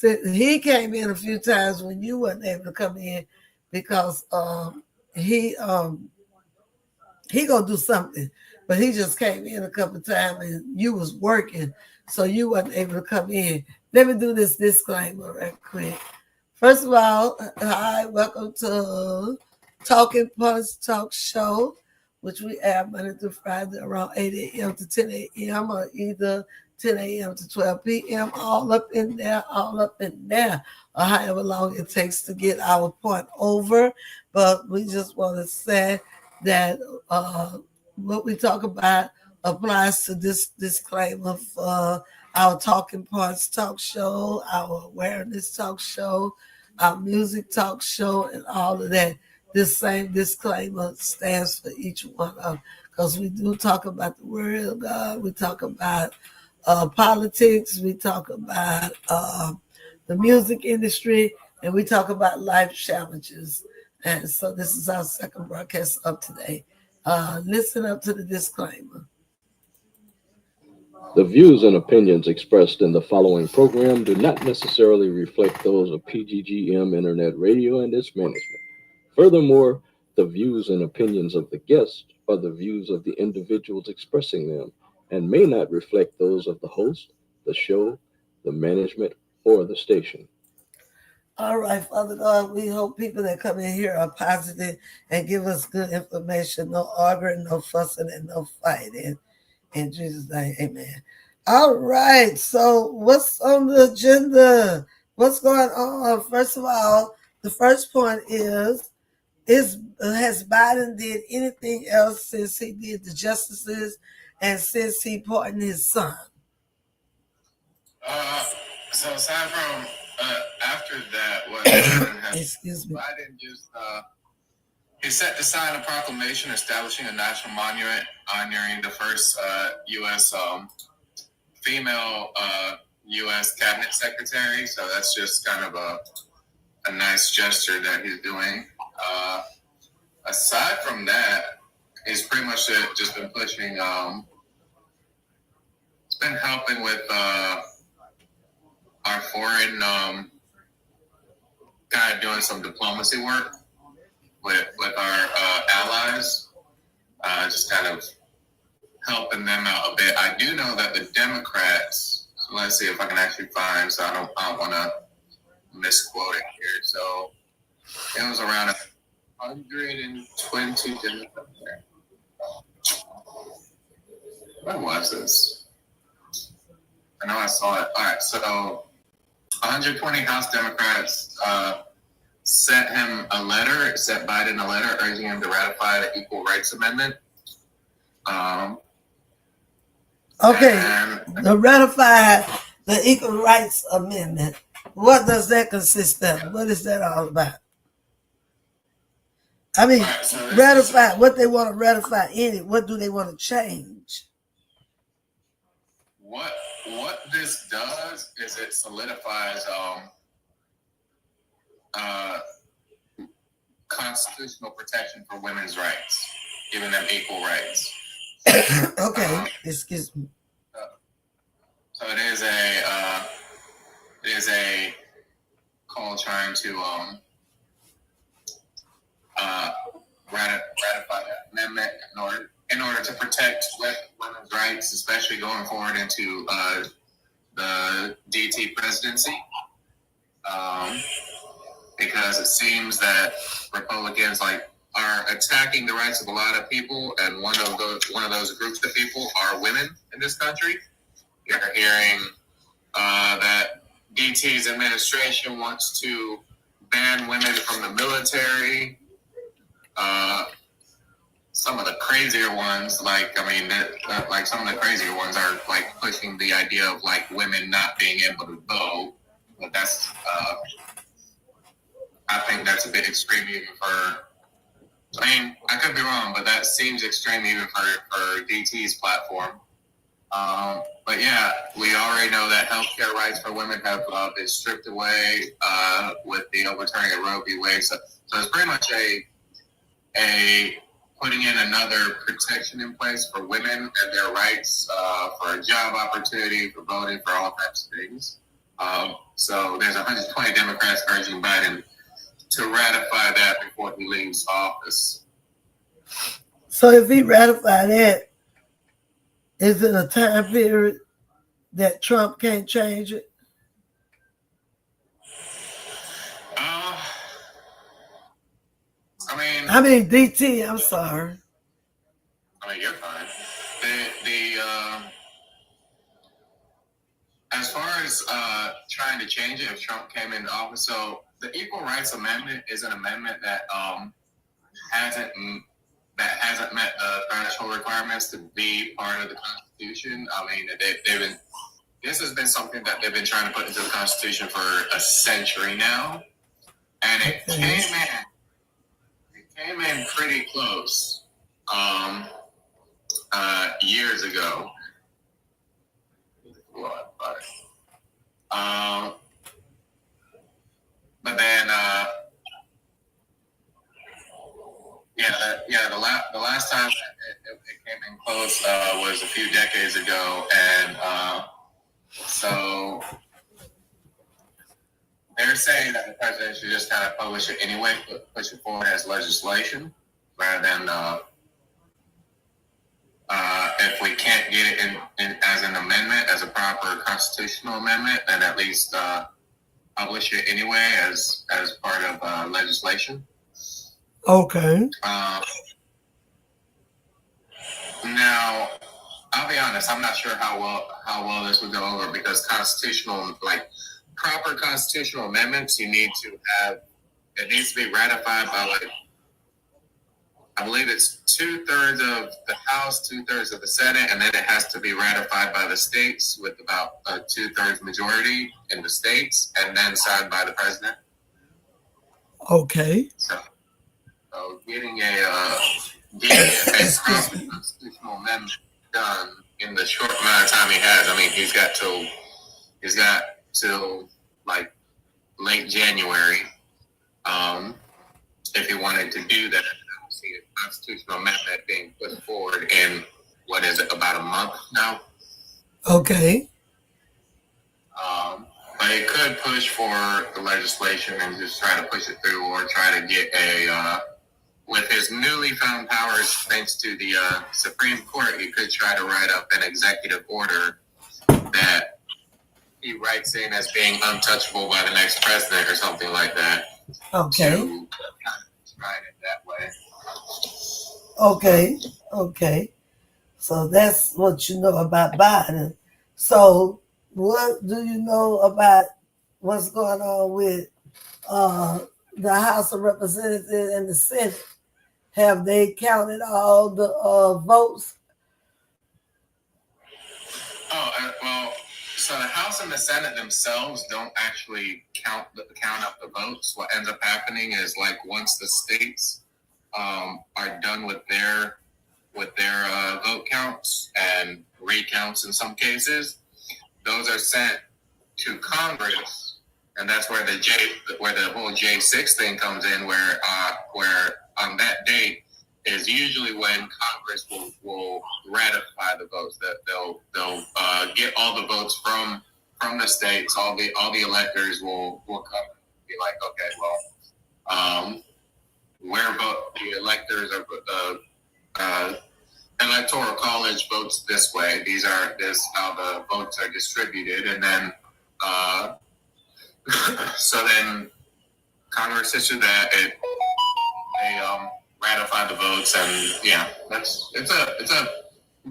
he came in a few times when you wasn't able to come in because he gonna do something, but he just came in a couple of times and you was working, so you wasn't able to come in. Let me do this disclaimer right quick. First of all, hi, welcome to Talking Points Talk Show, which we air Monday through Friday around 8 a.m. to 10 a.m. or either 10 a.m. to 12 p.m. All up in there, or however long it takes to get our point over. But we just want to say that what we talk about applies to this disclaimer for our Talking Points Talk Show, our Awareness Talk Show, our Music Talk Show, and all of that. This same disclaimer stands for each one of them because we do talk about the Word of God. We talk about politics. We talk about the music industry, and we talk about life challenges. And so this is our second broadcast of today. Listen up to the disclaimer. The views and opinions expressed in the following program do not necessarily reflect those of PGGM Internet Radio and its management. Furthermore, the views and opinions of the guests are the views of the individuals expressing them and may not reflect those of the host, the show, the management, or the station. All right, Father God, we hope people that come in here are positive and give us good information. No arguing, no fussing, and no fighting. In Jesus' name, amen. All right, so what's on the agenda? What's going on? First of all, the first point is has Biden did anything else since he did the justices and since he pardoned his son? So aside from after that, what Biden has, Excuse me. Biden just he set to sign a proclamation establishing a national monument honoring the first U.S. Female U.S. cabinet secretary. So that's just kind of a nice gesture that he's doing. Aside from that, he's pretty much just been pushing. It's been helping with our foreign kind of doing some diplomacy work with our allies, just kind of helping them out a bit. I do know that the Democrats, so let's see if I can actually find, so I don't want to misquote it here. So it was around 120 Democrats there. When was this? I know I saw it. All right, so 120 House Democrats sent Biden a letter urging him to ratify the Equal Rights Amendment. To ratify the Equal Rights Amendment. What does that consist of? What is that all about? I mean, right, so ratify what they want to ratify in it. What do they want to change? What this does is it solidifies constitutional protection for women's rights, giving them equal rights. Okay, excuse me. So it is a call trying to ratify that amendment in order to protect women's rights, especially going forward into the DT presidency. Because it seems that Republicans are attacking the rights of a lot of people, and one of those groups of people are women in this country. You're hearing that DT's administration wants to ban women from the military. Some of the crazier ones, some of the crazier ones are pushing the idea of women not being able to vote. But that's, I think that's a bit extreme even for. I could be wrong, but that seems extreme even for DT's platform. But yeah, we already know that healthcare rights for women have been stripped away with the overturning of Roe v. Wade. So it's pretty much a putting in another protection in place for women and their rights for a job opportunity, for voting, for all types of things. So there's 120 Democrats urging Biden to ratify that before he leaves office. So if he ratify that, is it a time period that Trump can't change it? I mean, DT, I'm sorry. I mean, you're fine. As far as trying to change it if Trump came into office, so the Equal Rights Amendment is an amendment that hasn't met the threshold requirements to be part of the Constitution. I mean, this has been something that they've been trying to put into the Constitution for a century now, and it came in pretty close years ago. But then, the last time it came in close was a few decades ago, and so they're saying that the president should just kind of publish it anyway, but push it forward as legislation rather than if we can't get it in as an amendment, as a proper constitutional amendment, then at least publish it anyway as part of legislation. Okay. Now, I'll be honest. I'm not sure how well this would go over because proper constitutional amendments, it needs to be ratified by I believe it's 2/3 of the House, 2/3 of the Senate, and then it has to be ratified by the states with about a 2/3 majority in the states, and then signed by the president. Okay. So getting a constitutional amendment done in the short amount of time he has. I mean, he's got till like late January, if he wanted to do that. See a constitutional amendment being put forward in about a month now. Okay. But it could push for the legislation and just try to push it through, or try to get with his newly found powers, thanks to the Supreme Court, he could try to write up an executive order that he writes in as being untouchable by the next president or something like that. Okay. To try it that way. Okay. So that's what you know about Biden. So what do you know about what's going on with the House of Representatives and the Senate? Have they counted all the votes? Well, so the House and the Senate themselves don't actually count up the votes. What ends up happening is once the states are done with their vote counts and recounts in some cases, those are sent to Congress, and that's where the whole J6 thing comes in, where on that date is usually when Congress will ratify the votes. That they'll get all the votes from the states. All the electors will come and be like, okay, well, the electors are electoral college votes this way. This how the votes are distributed, and then so then Congress issued that they ratify the votes, and it's a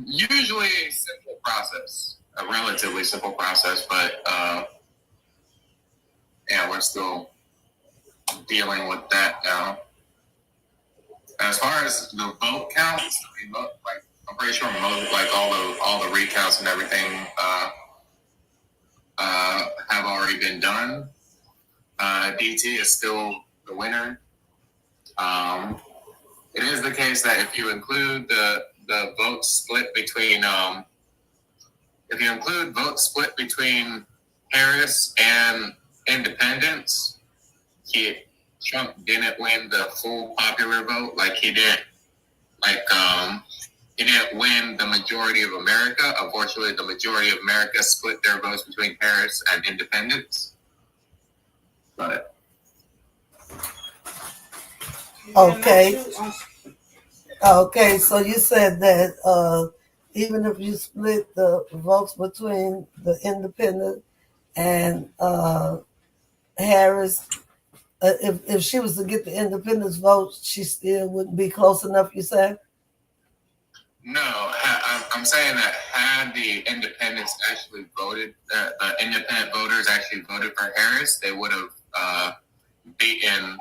usually a simple process, a relatively simple process, but we're still dealing with that now. As far as the vote counts, I'm pretty sure all the recounts and everything have already been done. DT is still the winner. It is the case that if you include the vote split between Harris and independents, Trump didn't win the full popular vote. He didn't he didn't win the majority of America. Unfortunately, the majority of America split their votes between Harris and independents. But okay. Okay, so you said that even if you split the votes between the independent and Harris, if she was to get the independence vote, she still wouldn't be close enough, you said? no, I'm saying that had the independents actually voted, the independent voters actually voted for Harris, they would have beaten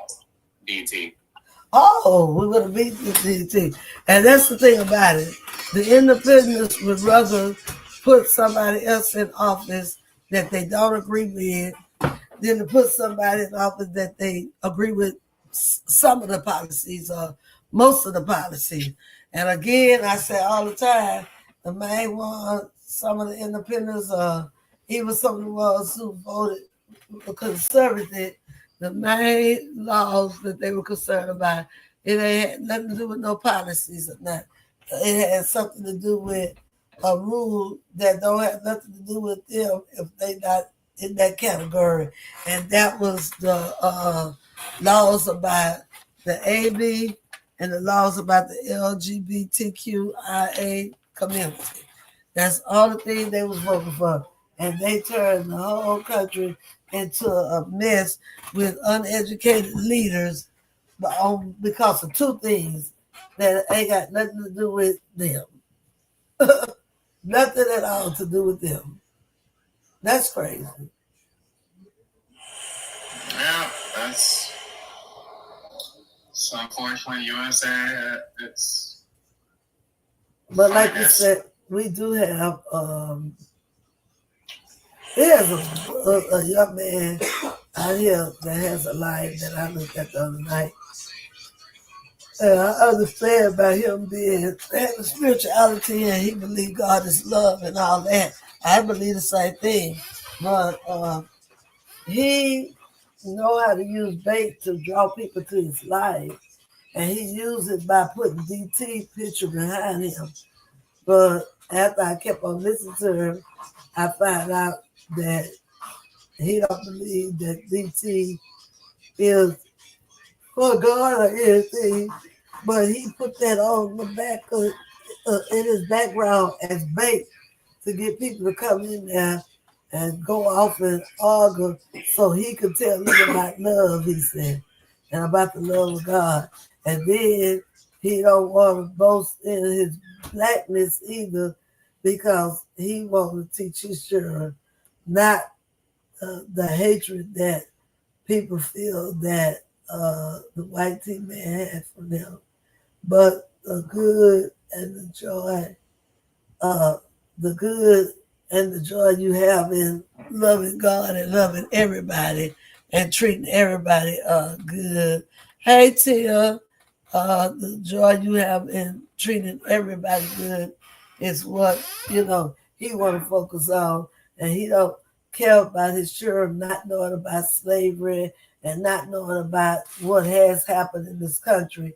DT. Oh, we would have beat the DT. And that's the thing about it. The independents would rather put somebody else in office that they don't agree with than to put somebody in office that they agree with some of the policies or most of the policies. And again, I say all the time, the main one, some of the independents, even some of the ones who voted conservative, the main laws that they were concerned about, it ain't had nothing to do with no policies or nothing. It had something to do with a rule that don't have nothing to do with them if they not in that category. And that was the laws about the AB and the laws about the LGBTQIA community. That's all the thing they was voting for. And they turned the whole country into a mess with uneducated leaders because of two things that ain't got nothing to do with them. Nothing at all to do with them. That's crazy. Yeah, that's unfortunately USA. It's But like you said, we do have there's a young man out here that has a life that I looked at the other night. And I understand about him being having spirituality and he believed God is love and all that. I believe the same thing. But he know how to use bait to draw people to his life. And he used it by putting DT picture behind him. But after I kept on listening to him, I found out that he don't believe that DT is for God or anything, but he put that on the back of in his background as bait to get people to come in there and go off and argue so he could tell them about love, he said, and about the love of God. And then he don't want to boast in his blackness either because he wants to teach his children not the hatred that people feel that the white team man had for them, but the good and the joy, the good and the joy you have in loving God and loving everybody and treating everybody good. Hey Tia, the joy you have in treating everybody good is what he want to focus on, and he don't care about his children not knowing about slavery and not knowing about what has happened in this country,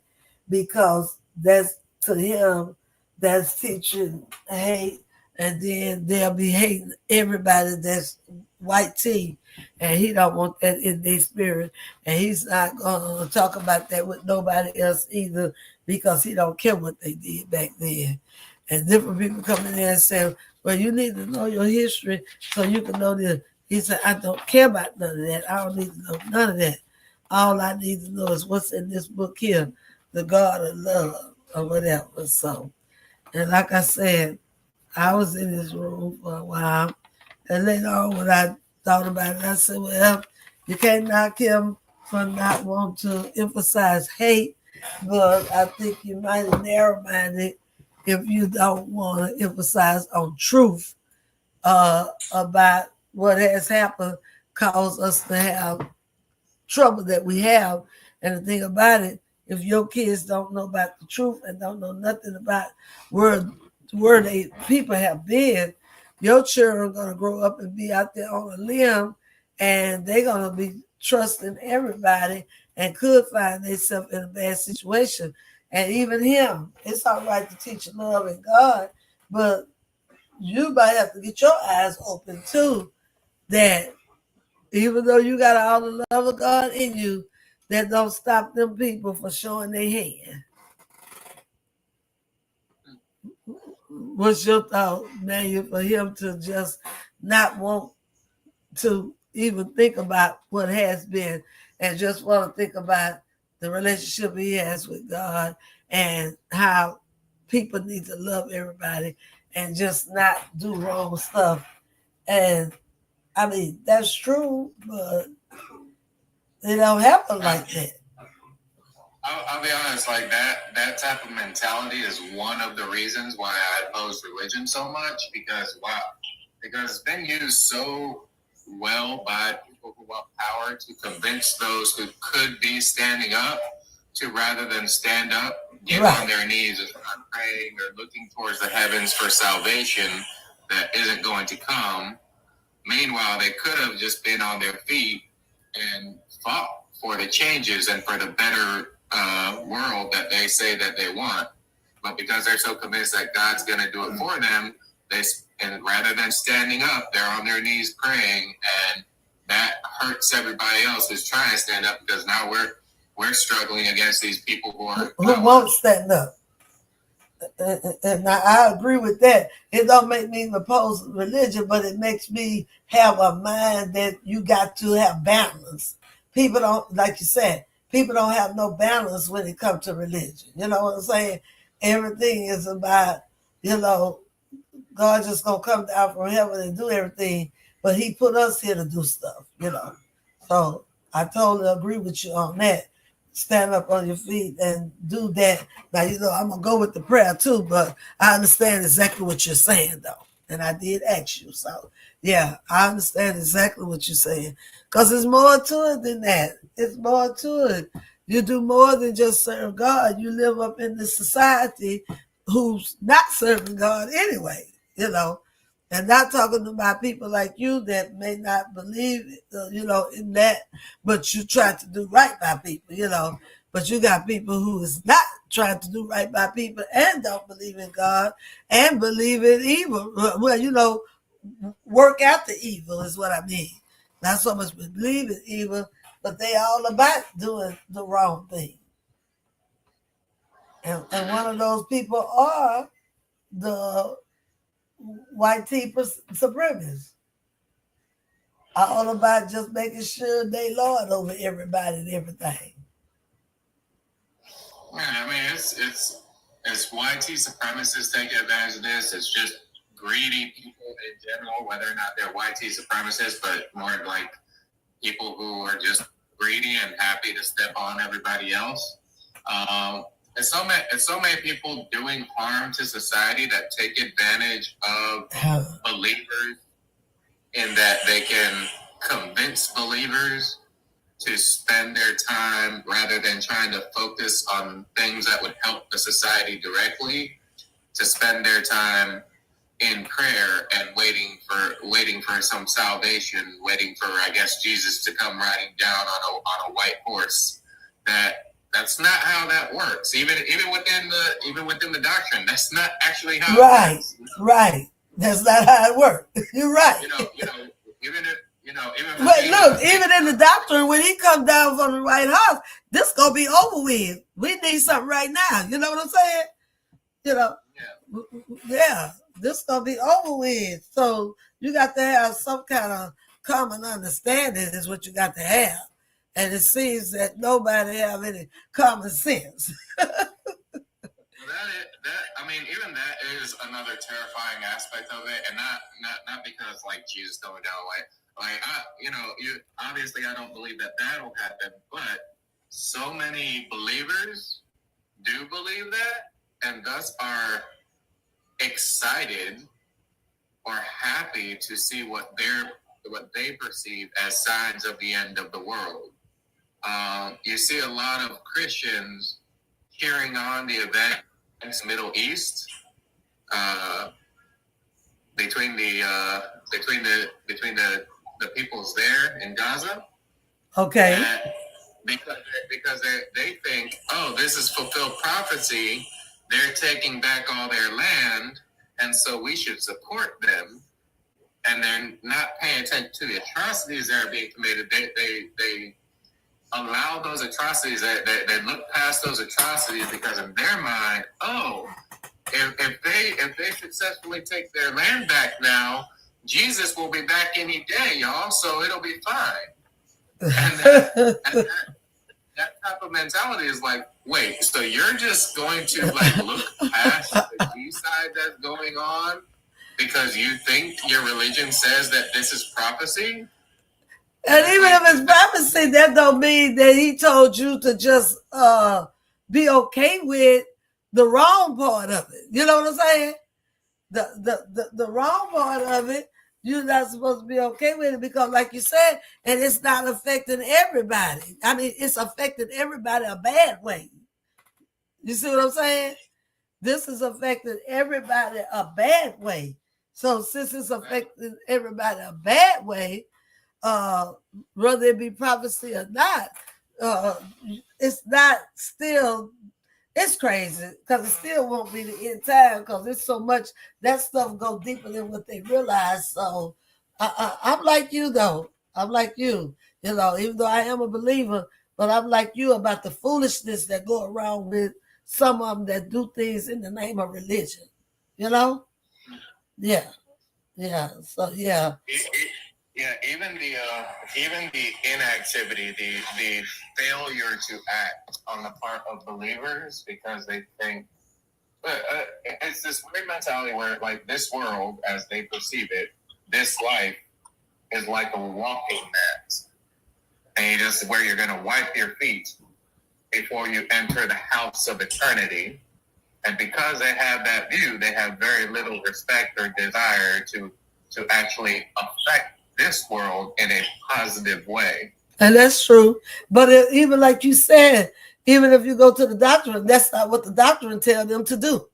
because that's to him that's teaching hate, and then they'll be hating everybody that's white tea, and he don't want that in their spirit, and he's not gonna talk about that with nobody else either because he don't care what they did back then. And different people come in there and say, well, you need to know your history so you can know this. He said, I don't care about none of that. I don't need to know none of that. All I need to know is what's in this book here, the God of love or whatever. So, and like I said, I was in this room for a while. And later on, when I thought about it, I said, well, you can't knock him for not wanting to emphasize hate, but I think you might have narrow-minded if you don't want to emphasize on truth about what has happened, cause us to have trouble that we have. And the thing about it, if your kids don't know about the truth and don't know nothing about where they people have been, your children are gonna grow up and be out there on a limb, and they're gonna be trusting everybody and could find themselves in a bad situation. And even him, it's all right to teach love and God, but you might have to get your eyes open too. That even though you got all the love of God in you, that don't stop them people from showing their hand. What's your thought, Daniel, for him to just not want to even think about what has been and just want to think about the relationship he has with God and how people need to love everybody and just not do wrong stuff. And I mean, that's true, but it don't happen like that. I'll be honest, like that type of mentality is one of the reasons why I oppose religion so much, because it's been used so well by people who want power to convince those who could be standing up to, rather than stand up, get on their knees and start praying or looking towards the heavens for salvation that isn't going to come. Meanwhile, they could have just been on their feet and fought for the changes and for the better world that they say that they want. But because they're so convinced that God's going to do it for them, and rather than standing up, they're on their knees praying, and that hurts everybody else who's trying to stand up, because now we're struggling against these people who won't stand up. And I agree with that. It don't make me oppose religion, but it makes me have a mind that you got to have balance. People don't, like you said, people don't have no balance when it comes to religion. You know what I'm saying? Everything is about, God just gonna come down from heaven and do everything, but he put us here to do stuff, So I totally agree with you on that. Stand up on your feet and do that. Now, I'm going to go with the prayer too, but I understand exactly what you're saying, though. And I did ask you. So, yeah, I understand exactly what you're saying. Because there's more to it than that. It's more to it. You do more than just serve God. You live up in this society who's not serving God anyway, And not talking about people like you that may not believe, in that, but you try to do right by people, But you got people who is not trying to do right by people and don't believe in God and believe in evil. Well, work out the evil is what I mean. Not so much believe in evil, but they all about doing the wrong thing. And one of those people are the white tea supremacists. All about just making sure they lord over everybody and everything. Yeah, I mean, it's YT supremacists take advantage of this. It's just greedy people in general, whether or not they're YT supremacists, but more like people who are just greedy and happy to step on everybody else. It's so many people doing harm to society that take advantage of believers, in that they can convince believers to spend their time, rather than trying to focus on things that would help the society directly, to spend their time in prayer and waiting for some salvation, waiting for, I guess, Jesus to come riding down on a white horse. That's not how that works. Even within the doctrine, that's not actually how it works. Right. That's not how it works. You're right. Even in the doctrine, when he comes down from the right house, this gonna be over with. We need something right now. You know what I'm saying? Yeah, this gonna be over with. So you got to have some kind of common understanding is what you got to have. And it seems that nobody have any common sense. Even that is another terrifying aspect of it, and not because like Jesus going down obviously I don't believe that'll happen, but so many believers do believe that, and thus are excited or happy to see what they perceive as signs of the end of the world. You see a lot of Christians cheering on the events in the Middle East, between the peoples there in Gaza. Okay. because they think, oh, this is fulfilled prophecy. They're taking back all their land, and so we should support them. And they're not paying attention to the atrocities that are being committed. They allow those atrocities. They look past those atrocities because in their mind, oh, if they successfully take their land back now, Jesus will be back any day, y'all. So it'll be fine. And that type of mentality is like, wait, so you're just going to like look past the genocide that's going on because you think your religion says that this is prophecy? And even if it's prophecy, that don't mean that he told you to just be okay with the wrong part of it. You know what I'm saying? The wrong part of it, you're not supposed to be okay with it because, like you said, and it's not affecting everybody. I mean, it's affecting everybody a bad way. You see what I'm saying? This is affecting everybody a bad way. So since it's affecting everybody a bad way, whether it be prophecy or not, it's not still, it's crazy because it still won't be the end time because there's so much, that stuff go deeper than what they realize. So I'm like you though. I'm like you, you know, even though I am a believer, but I'm like you about the foolishness that go around with some of them that do things in the name of religion, you know? Yeah. Yeah. So yeah. Yeah, even the inactivity, the failure to act on the part of believers because they think it's this weird mentality where like this world as they perceive it, this life is like a walking mat, and you just where you're gonna wipe your feet before you enter the house of eternity. And because they have that view, they have very little respect or desire to actually affect this world in a positive way. And that's true. But even like you said, even if you go to the doctrine, that's not what the doctrine tell them to do.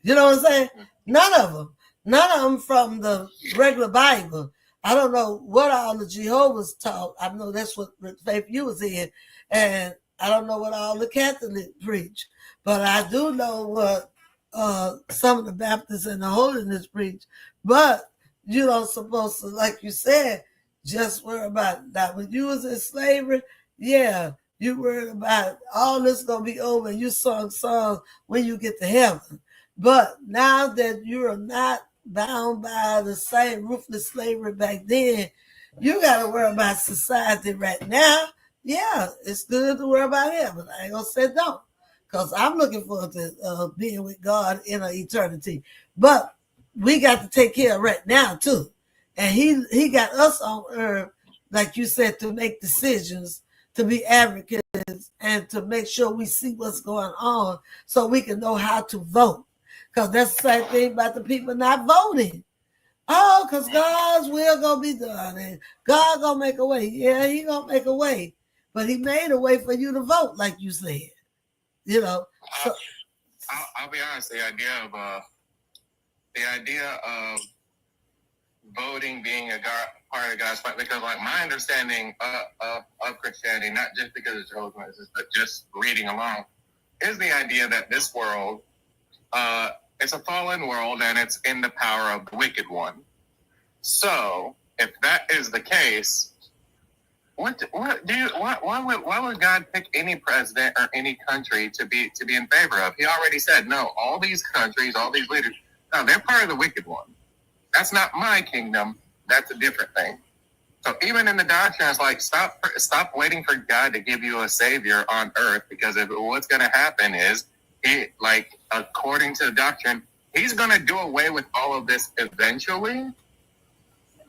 You know what I'm saying? None of them from the regular Bible. I don't know what all the Jehovah's taught. I know that's what faith you was in. And I don't know what all the Catholics preach. But I do know what some of the Baptists and the Holiness preach. But you don't supposed to, like you said, just worry about that. When you was in slavery, yeah, you worried about all this gonna be over and you sung songs when you get to heaven. But now that you are not bound by the same ruthless slavery back then, you gotta worry about society right now. Yeah, it's good to worry about heaven. I ain't gonna say don't. Because I'm looking forward to being with God in an eternity. But we got to take care of right now too. And he got us on earth, like you said, to make decisions, to be advocates, and to make sure we see what's going on so we can know how to vote. Because that's the same thing about the people not voting. Oh, because God's will gonna be done and God gonna make a way. Yeah, he gonna make a way. But he made a way for you to vote, like you said. You know. So, I'll be honest, the idea of voting being a part of God's plan, because like my understanding of Christianity, not just because of Jehovah's Witnesses, but just reading along, is the idea that this world it's a fallen world and it's in the power of the wicked one. So if that is the case, why would God pick any president or any country to be in favor of? He already said no. All these countries, all these leaders, no, they're part of the wicked one. That's not my kingdom. That's a different thing. So even in the doctrine, it's like stop waiting for God to give you a savior on earth, because what's going to happen is, according to the doctrine, he's going to do away with all of this eventually.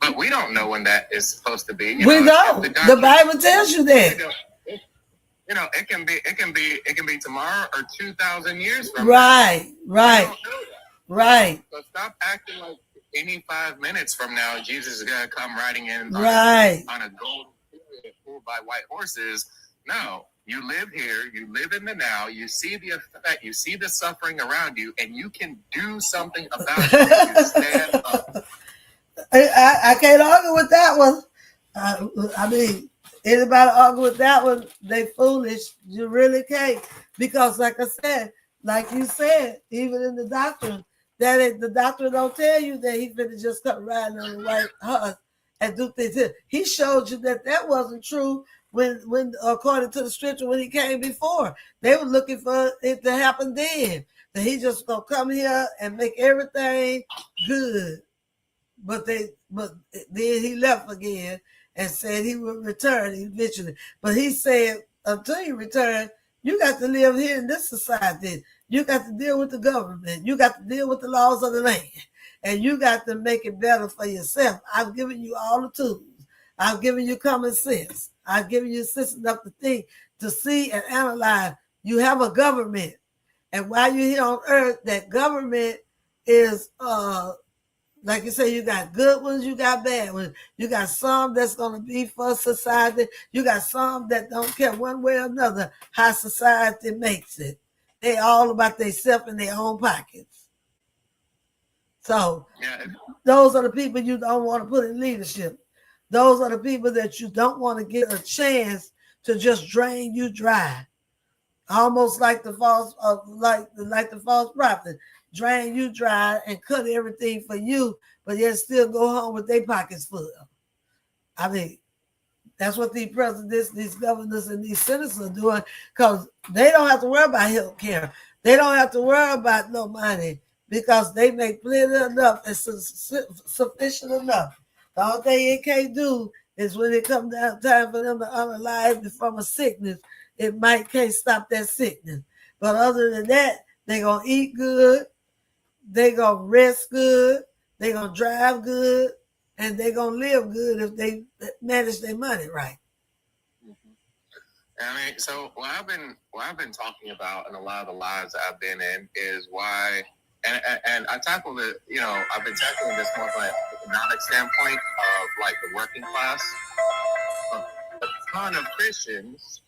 But we don't know when that is supposed to be. We know. The Bible tells you that. It can be tomorrow or 2,000 years from now. Right. So stop acting like any 5 minutes from now Jesus is gonna come riding in on a gold chariot pulled by white horses. No, you live here. You live in the now. You see the effect. You see the suffering around you, and you can do something about it. You stand up. I can't argue with that one. I mean, Anybody argue with that one, they foolish. You really can't. Because like I said, like you said, even in the doctrine, the doctor don't tell you that he finna just come riding on the white horse and do things. He showed you that wasn't true when according to the scripture, when he came before. They were looking for it to happen then. That he just gonna come here and make everything good. But then he left again and said he would return eventually. But he said, until you return, you got to live here in this society. You got to deal with the government. You got to deal with the laws of the land. And you got to make it better for yourself. I've given you all the tools. I've given you common sense. I've given you sense enough to think, to see and analyze. You have a government. And while you're here on earth, that government is like you say, you got good ones, you got bad ones. You got some that's going to be for society. You got some that don't care one way or another how society makes it. They all about themselves in their own pockets. So those are the people you don't want to put in leadership. Those are the people that you don't want to get a chance to just drain you dry. Almost like the false, like the false prophet. Drain you dry and cut everything for you, but yet still go home with their pockets full. I mean, that's what these presidents, these governors, and these senators are doing, because they don't have to worry about health care. They don't have to worry about no money, because they make plenty enough and sufficient enough. The only thing it can't do is when it comes down time for them to unalive from a sickness, it can't stop that sickness. But other than that, they're going to eat good. They're going to rest good, they're going to drive good, and they're going to live good if they manage their money right. I mean, so what I've been talking about in a lot of the lives I've been in is why, and I tackled it, I've been tackling this more from an economic standpoint of like the working class. A ton of Christians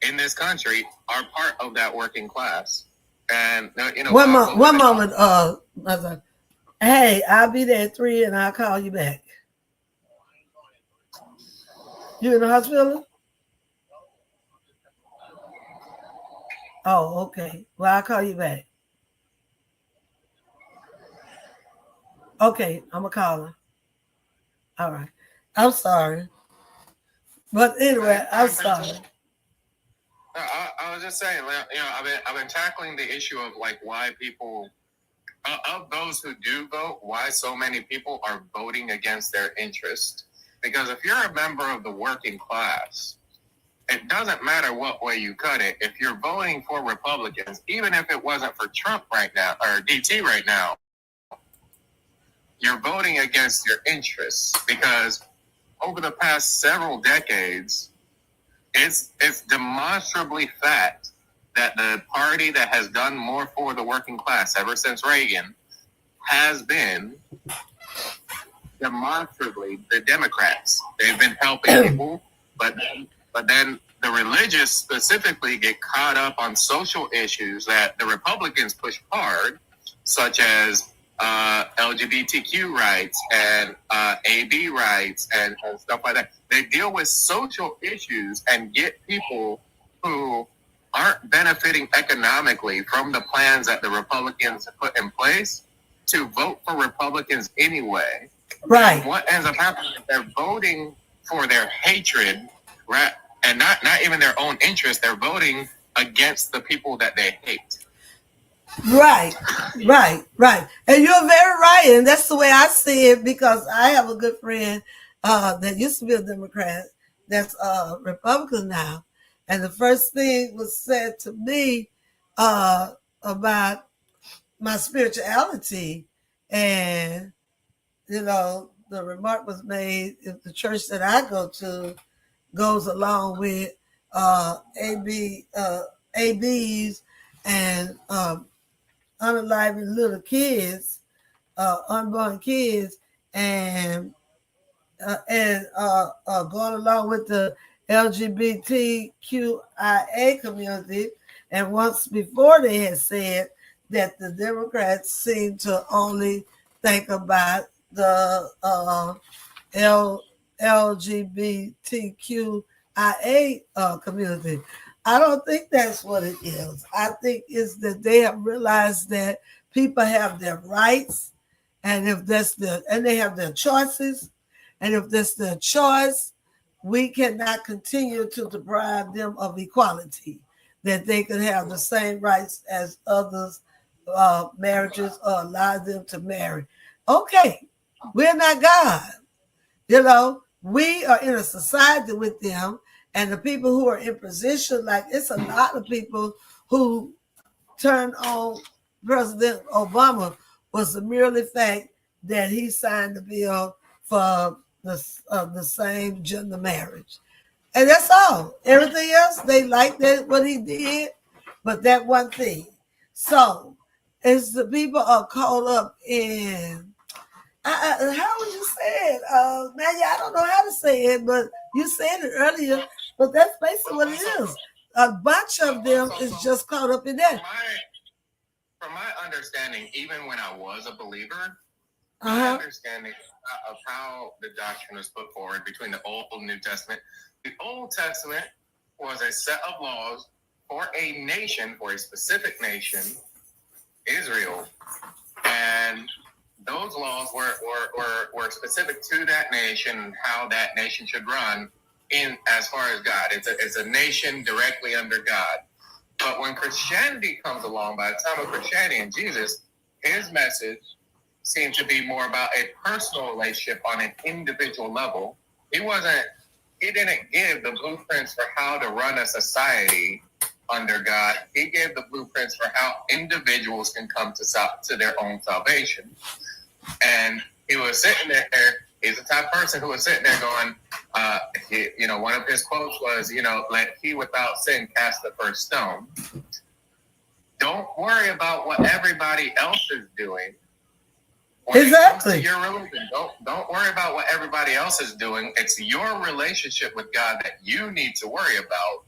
in this country are part of that working class. And one moment, hey, I'll be there at 3 and I'll call you back. You in the hospital? Oh, okay. Well, I'll call you back. Okay, I'm gonna call her. All right. I'm sorry. But anyway, I'm sorry. I was just saying, I've been tackling the issue of like why people, of those who do vote, why so many people are voting against their interest. Because if you're a member of the working class, it doesn't matter what way you cut it. If you're voting for Republicans, even if it wasn't for Trump right now or DT right now, you're voting against your interests, because over the past several decades, it's demonstrably fact that the party that has done more for the working class ever since Reagan has been demonstrably the Democrats. They've been helping people, but then the religious specifically get caught up on social issues that the Republicans push hard, such as LGBTQ rights and AB rights and stuff like that. They deal with social issues and get people who aren't benefiting economically from the plans that the Republicans put in place to vote for Republicans anyway. Right. And what ends up happening is they're voting for their hatred, right? And not even their own interest. They're voting against the people that they hate. Right. And you're very right. And that's the way I see it, because I have a good friend that used to be a Democrat that's Republican now. And the first thing was said to me about my spirituality. And, the remark was made, if the church that I go to goes along with ABs and unaliving little kids, unborn kids, and going along with the LGBTQIA community. And once before they had said that the Democrats seem to only think about the LGBTQIA community. I don't think that's what it is. I think it's that they have realized that people have their rights, and if they have their choices, and if that's their choice, we cannot continue to deprive them of equality, that they can have the same rights as others, marriages, or allow them to marry. Okay, we're not God. We are in a society with them, and the people who are in position, like it's a lot of people who turned on President Obama was the merely fact that he signed the bill for the same gender marriage. And that's all. Everything else, they liked that what he did, but that one thing. So, as the people are caught up in, how would you say it? Maggie, I don't know how to say it, but you said it earlier, but that's basically what it is. A bunch of them is just caught up in that. From my understanding, even when I was a believer, my understanding of how the doctrine was put forward between the Old and New Testament, the Old Testament was a set of laws for a nation, for a specific nation, Israel, and those laws were specific to that nation, how that nation should run in as far as God. It's a nation directly under God. But when Christianity comes along, by the time of Christianity and Jesus, his message seemed to be more about a personal relationship on an individual level. He didn't give the blueprints for how to run a society under God. He gave the blueprints for how individuals can come to their own salvation. And he was sitting there, he's the type of person who was sitting there going, one of his quotes was, let he without sin cast the first stone. Don't worry about what everybody else is doing. When exactly. It comes to your religion, don't worry about what everybody else is doing. It's your relationship with God that you need to worry about,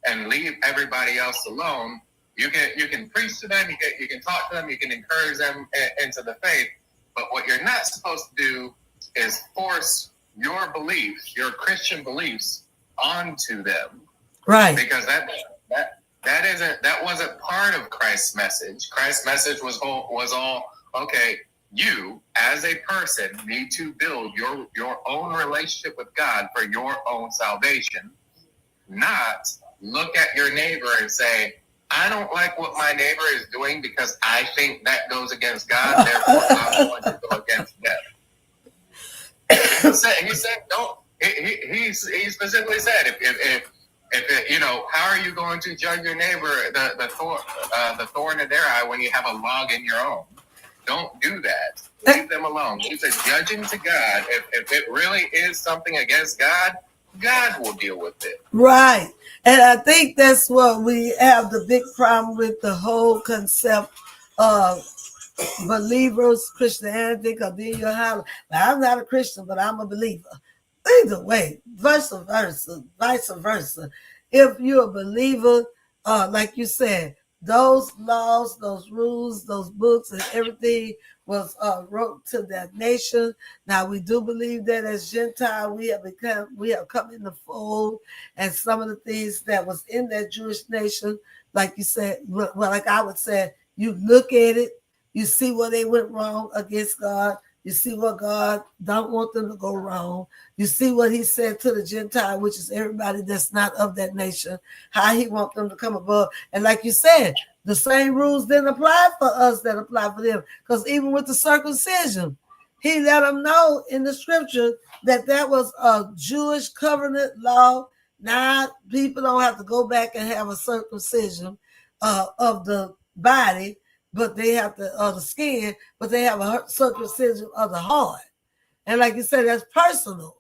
and leave everybody else alone. You can preach to them, you can talk to them, you can encourage them into the faith. But what you're not supposed to do is force your beliefs, your Christian beliefs, onto them. Right. Because that wasn't part of Christ's message. Christ's message was all okay. You, as a person, need to build your own relationship with God for your own salvation. Not look at your neighbor and say, I don't like what my neighbor is doing because I think that goes against God, therefore I'm going to go against them. He said, don't. He specifically said, if how are you going to judge your neighbor the thorn in their eye when you have a log in your own? Don't do that. Leave them alone. He said, judging to God. If it really is something against God, God will deal with it. Right. And I think that's what we have the big problem with the whole concept of believers, Christianity, because then you have, I'm not a Christian, but I'm a believer. Either way, vice versa. If you're a believer, like you said, those laws, those rules, those books, and everything was wrote to that nation. Now we do believe that as Gentile, we have come in the fold, and some of the things that was in that Jewish nation, like you said, well, like I would say, you look at it, you see where they went wrong against God. You see what God don't want them to go wrong. You see what he said to the Gentile, which is everybody that's not of that nation, how he wants them to come above. And like you said, the same rules didn't apply for us that apply for them. Because even with the circumcision, he let them know in the scripture that was a Jewish covenant law. Now people don't have to go back and have a circumcision of the body, but they have the skin, but they have a circumcision of the heart. And like you said, that's personal.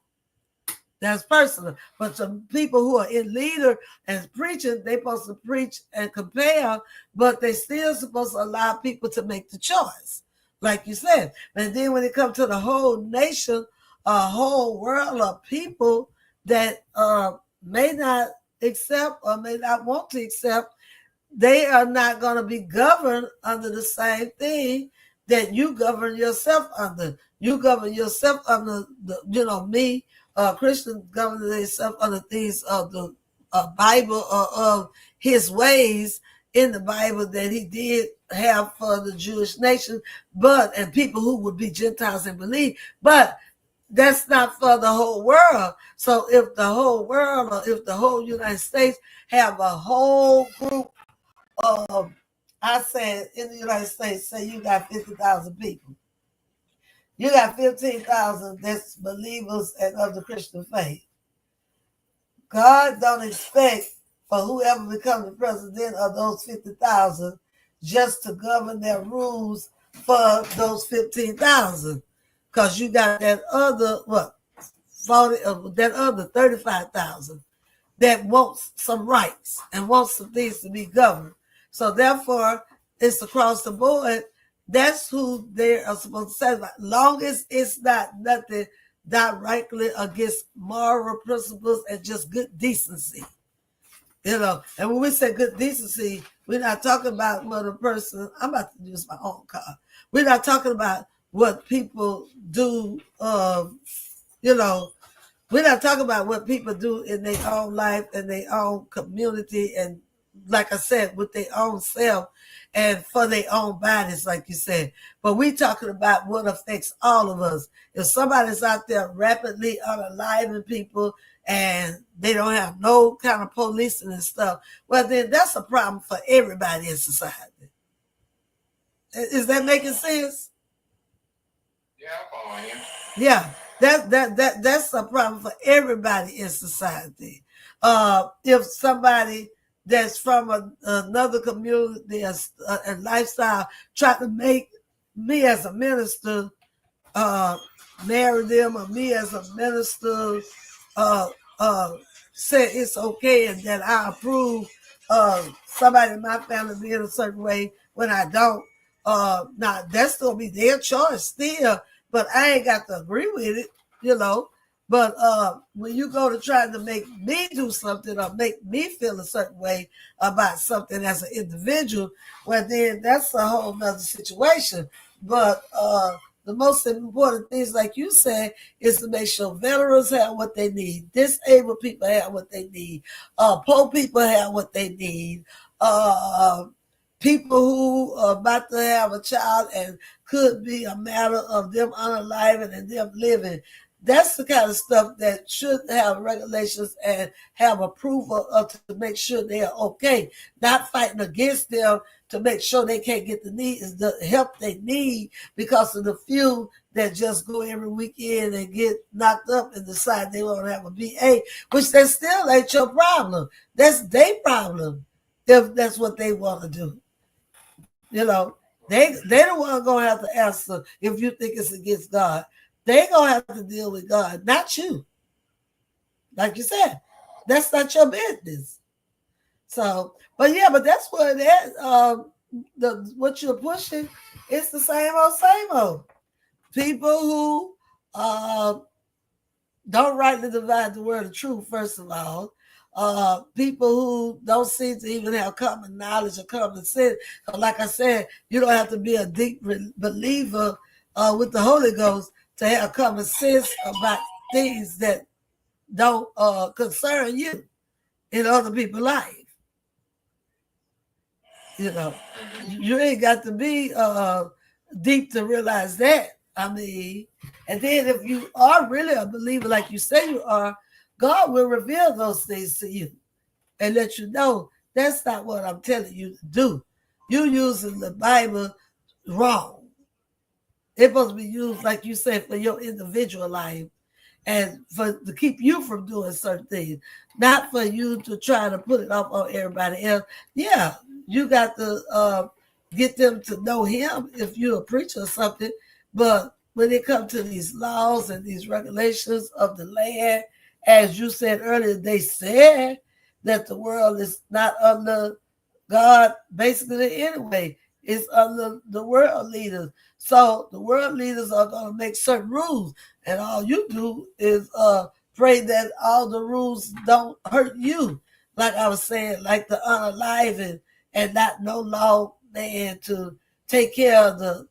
That's personal. But some people who are in leader and preaching, they're supposed to preach and compare, but they still supposed to allow people to make the choice, like you said. And then when it comes to the whole nation, a whole world of people that may not accept or may not want to accept, they are not going to be governed under the same thing that you govern yourself under. You govern yourself under me Christians govern themselves under things of the Bible or of his ways in the Bible that he did have for the Jewish nation, and people who would be Gentiles and believe, but that's not for the whole world. So if the whole world or if the whole United States have a whole group of, I said in the United States, say you got 50,000 people. You got 15,000 that's believers and of the Christian faith. God don't expect for whoever becomes the president of those 50,000 just to govern their rules for those 15,000. Because you got that other, 40, that other 35,000 that wants some rights and wants some things to be governed. So therefore, it's across the board. That's who they are supposed to satisfy. Long as it's not nothing directly against moral principles and just good decency. And when we say good decency, we're not talking about what a person, I'm about to use my own car. We're not talking about what people do, we're not talking about what people do in their own life and their own community and, like I said, with their own self and for their own bodies, like you said. But we're talking about what affects all of us. If somebody's out there rapidly unaliving people and they don't have no kind of policing and stuff, well, then that's a problem for everybody in society. Is that making sense? Yeah, I'm following you. Yeah. That's a problem for everybody in society. If somebody that's from another community and lifestyle try to make me as a minister marry them, or me as a minister say it's okay and that I approve somebody in my family being a certain way when I don't, now that's gonna be their choice still. But I ain't got to agree with it, But when you go to try to make me do something or make me feel a certain way about something as an individual, well, then that's a whole nother situation. But the most important things, like you said, is to make sure veterans have what they need, disabled people have what they need, poor people have what they need, people who are about to have a child and could be a matter of them unaliving and them living. That's the kind of stuff that should have regulations and have approval of to make sure they are okay. Not fighting against them to make sure they can't get the help they need because of the few that just go every weekend and get knocked up and decide they want to have a VA, which that still ain't your problem. That's their problem if that's what they want to do. They the one gonna have to answer if you think it's against God. They gonna have to deal with God, not you. Like you said, that's not your business. So, but that's what it is. What you're pushing, it's the same old. People who don't rightly divide the word of truth, first of all. People who don't seem to even have common knowledge or common sense. Like I said, you don't have to be a deep believer with the Holy Ghost to have common sense about things that don't concern you in other people's life. You ain't got to be deep to realize that. I mean, and then if you are really a believer like you say you are, God will reveal those things to you and let you know that's not what I'm telling you to do. You're using the Bible wrong. It's supposed to be used, like you said, for your individual life and to keep you from doing certain things, not for you to try to put it off on everybody else. Yeah, you got to get them to know him if you're a preacher or something. But when it comes to these laws and these regulations of the land, as you said earlier, they said that the world is not under God basically anyway. It's under the world leaders. So the world leaders are going to make certain rules. And all you do is pray that all the rules don't hurt you. Like I was saying, like the unaliving and not no law man to take care of the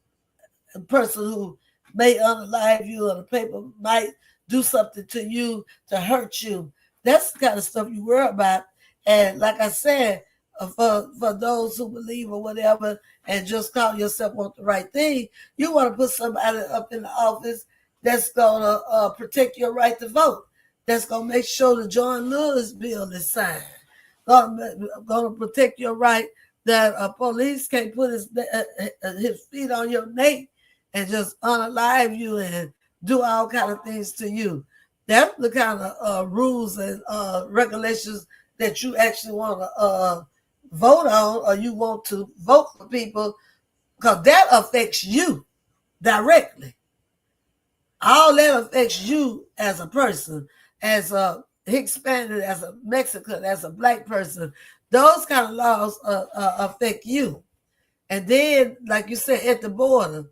person who may unalive you or the paper might do something to you to hurt you. That's the kind of stuff you worry about. And like I said, for those who believe or whatever and just call yourself want the right thing, you want to put somebody up in the office that's going to protect your right to vote, that's going to make sure the John Lewis bill is signed, going to protect your right that a police can't put his feet on your neck and just unalive you and do all kind of things to you. That's the kind of rules and regulations that you actually want to vote on, or you want to vote for people, because that affects you directly. All that affects you as a person, as a Hispanic, as a Mexican, as a black person. Those kind of laws affect you. And then, like you said, at the border,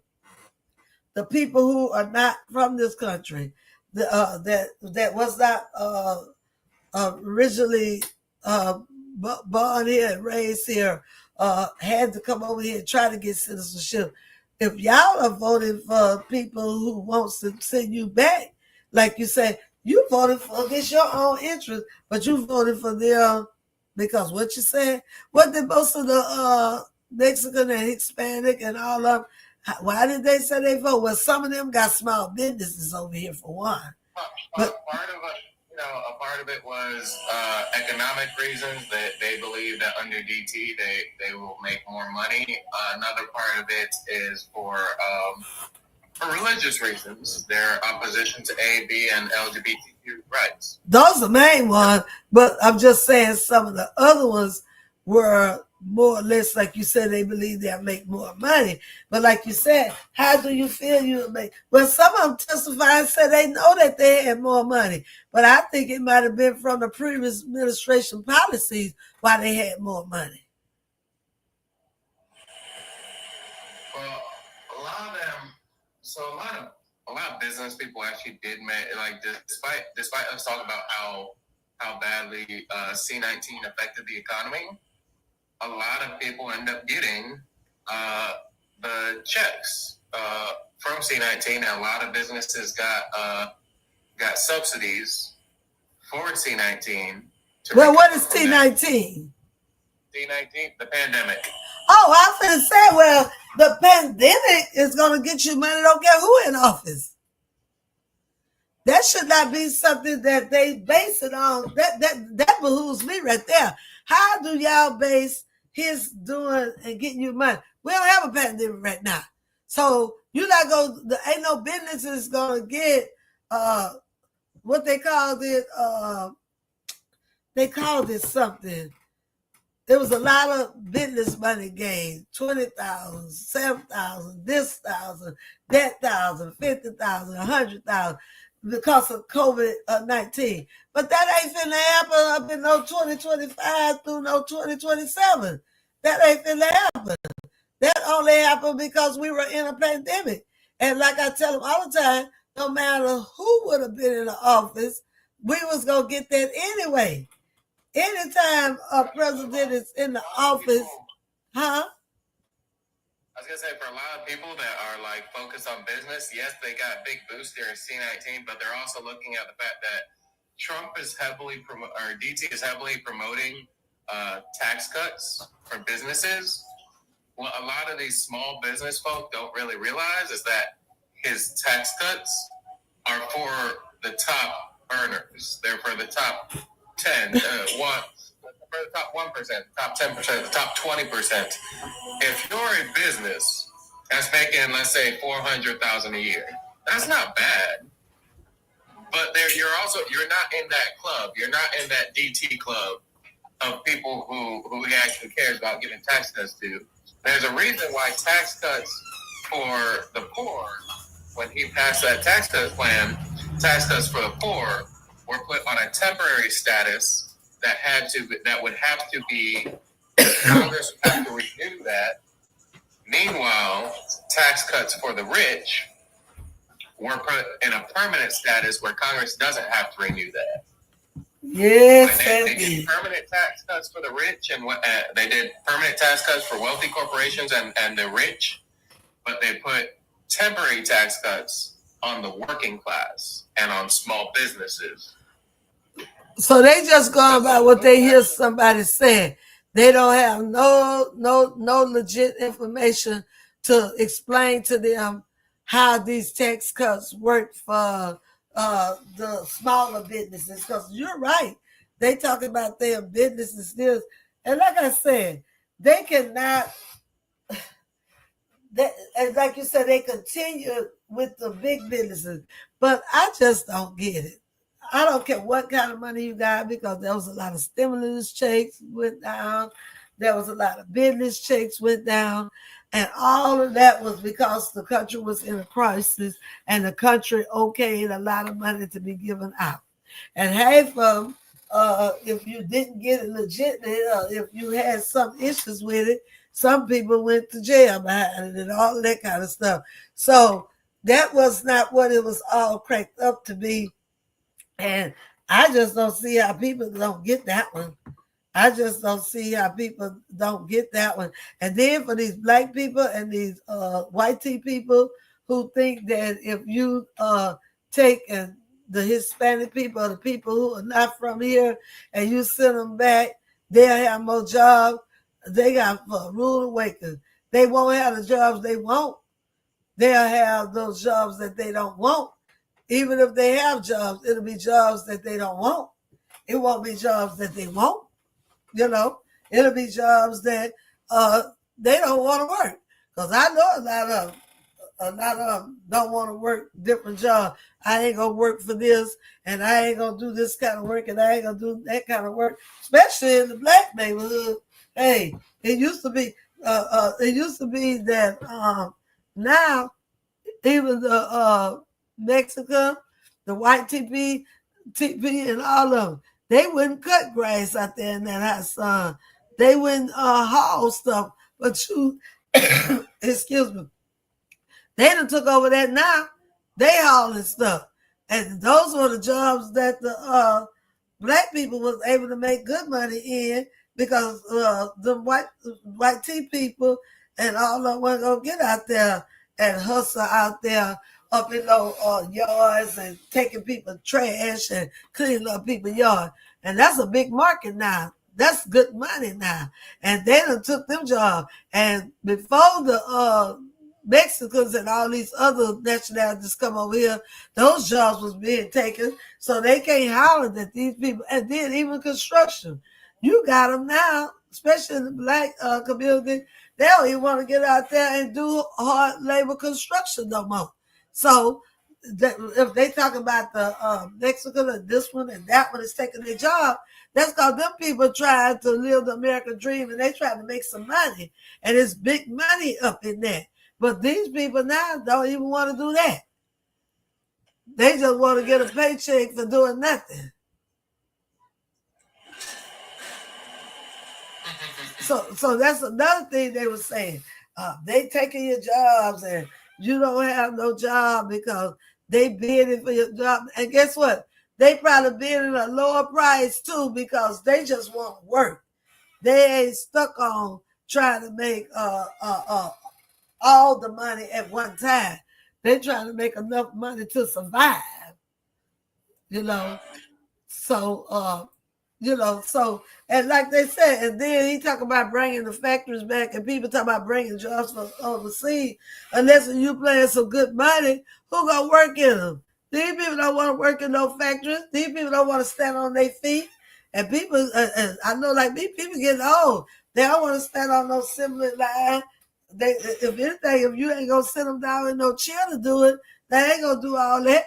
the people who are not from this country, that was not originally born here and raised here, had to come over here and try to get citizenship. If y'all are voting for people who wants to send you back, like you say, you voted for against your own interest, but you voted for them because what you said, what did most of the Mexican and Hispanic and all of them, why did they say they vote? Well, some of them got small businesses over here for one. But a part of it was economic reasons, that they believe that under DT they will make more money. Another part of it is for religious reasons, their opposition to A, B, and LGBTQ rights. Those are the main ones, but I'm just saying some of the other ones were more or less, like you said, they believe they'll make more money. But like you said, how do you feel you'll make? Well, some of them testified and said they know that they had more money. But I think it might have been from the previous administration policies why they had more money. Well, a lot of business people actually did make, like, despite us talking about how badly C-19 affected the economy, a lot of people end up getting the checks from C-19, and a lot of businesses got subsidies for C-19. Well, what is T-19? C-19, the pandemic. Oh, I was going to say, well, the pandemic is going to get you money, don't care who in office. That should not be something that they base it on. That behooves me right there. How do y'all base his doing and getting you money? We don't have a pandemic right now. So you're not going, ain't no businesses going to get what they called it. They called it something. There was a lot of business money gained, 20,000, 7,000, this 1,000, that 1,000, 50,000, 100,000 because of COVID-19. But that ain't finna happen up in no 2025 through no 2027. That ain't finna happen. That only happened because we were in a pandemic. And like I tell them all the time, no matter who would have been in the office, we was going to get that anyway. Anytime a president is in the office, I was going to say, for a lot of people that are like focused on business, yes, they got a big boost during C-19, but they're also looking at the fact that Trump is DT is heavily promoting tax cuts for businesses. What a lot of these small business folk don't really realize is that his tax cuts are for the top earners. They're for the top 10, for the top 1%, top 10%, the top 20%. If you're a business that's making, let's say, $400,000 a year, that's not bad. But you're not in that club. You're not in that DT club of people who he actually cares about giving tax cuts to. There's a reason why tax cuts for the poor, when he passed that tax cut plan, tax cuts for the poor were put on a temporary status that would have to be, Congress would have to renew that. Meanwhile, tax cuts for the rich were put in a permanent status where Congress doesn't have to renew that. Yes, they did permanent tax cuts for the rich, and they did permanent tax cuts for wealthy corporations and the rich, but they put temporary tax cuts on the working class and on small businesses. So they just going by what they hear somebody say. They don't have no legit information to explain to them how these tax cuts work for the smaller businesses. Because you're right, they talk about their businesses still, and like I said, they cannot. And like you said, they continue with the big businesses, but I just don't get it. I don't care what kind of money you got because there was a lot of stimulus checks went down. There was a lot of business checks went down. And all of that was because the country was in a crisis and the country okayed a lot of money to be given out. And half of if you didn't get it legitimately, if you had some issues with it, some people went to jail behind it and all that kind of stuff. So that was not what it was all cracked up to be. And I just don't see how people don't get that one. I just don't see how people don't get that one. And then for these black people and these white tea people who think that if you take the Hispanic people, the people who are not from here, and you send them back, they'll have more jobs. They got a rude awakening. They won't have the jobs they want. They'll have those jobs that they don't want. Even if they have jobs, it'll be jobs that they don't want. It won't be jobs that they want. It'll be jobs that they don't want to work. Because I know a lot of them don't want to work different jobs. I ain't gonna work for this, and I ain't gonna do this kind of work, and I ain't gonna do that kind of work, especially in the black neighborhood. Hey, it used to be that now even the Mexican, the white TP, and all of them, they wouldn't cut grass out there in that hot sun. They wouldn't haul stuff. But you, excuse me, they done took over that now. They hauling stuff. And those were the jobs that the black people was able to make good money in because the white tea people and all of them weren't going to get out there and hustle out there up in those yards and taking people's trash and cleaning up people's yard. And that's a big market now. That's good money now. And they done took them jobs. And before the Mexicans and all these other nationalities come over here, those jobs was being taken. So they can't holler that these people, and then even construction. You got them now, especially in the black community. They don't even want to get out there and do hard labor construction no more. So if they talk about the Mexican and this one and that one is taking their job, that's because them people trying to live the American dream and they trying to make some money. And it's big money up in there. But these people now don't even want to do that. They just want to get a paycheck for doing nothing. So that's another thing they were saying. They taking your jobs and you don't have no job because they bidding for your job. And guess what? They probably bidding a lower price too because they just want to work. They ain't stuck on trying to make all the money at one time. They're trying to make enough money to survive. So and like they said, and then he talk about bringing the factories back, and people talk about bringing jobs from overseas. Unless you paying some good money, who gonna work in them? These people don't want to work in no factories. These people don't want to stand on their feet. And people, I know, like me, people getting old. They don't want to stand on no assembly line. If anything, if you ain't gonna sit them down in no chair to do it, they ain't gonna do all that.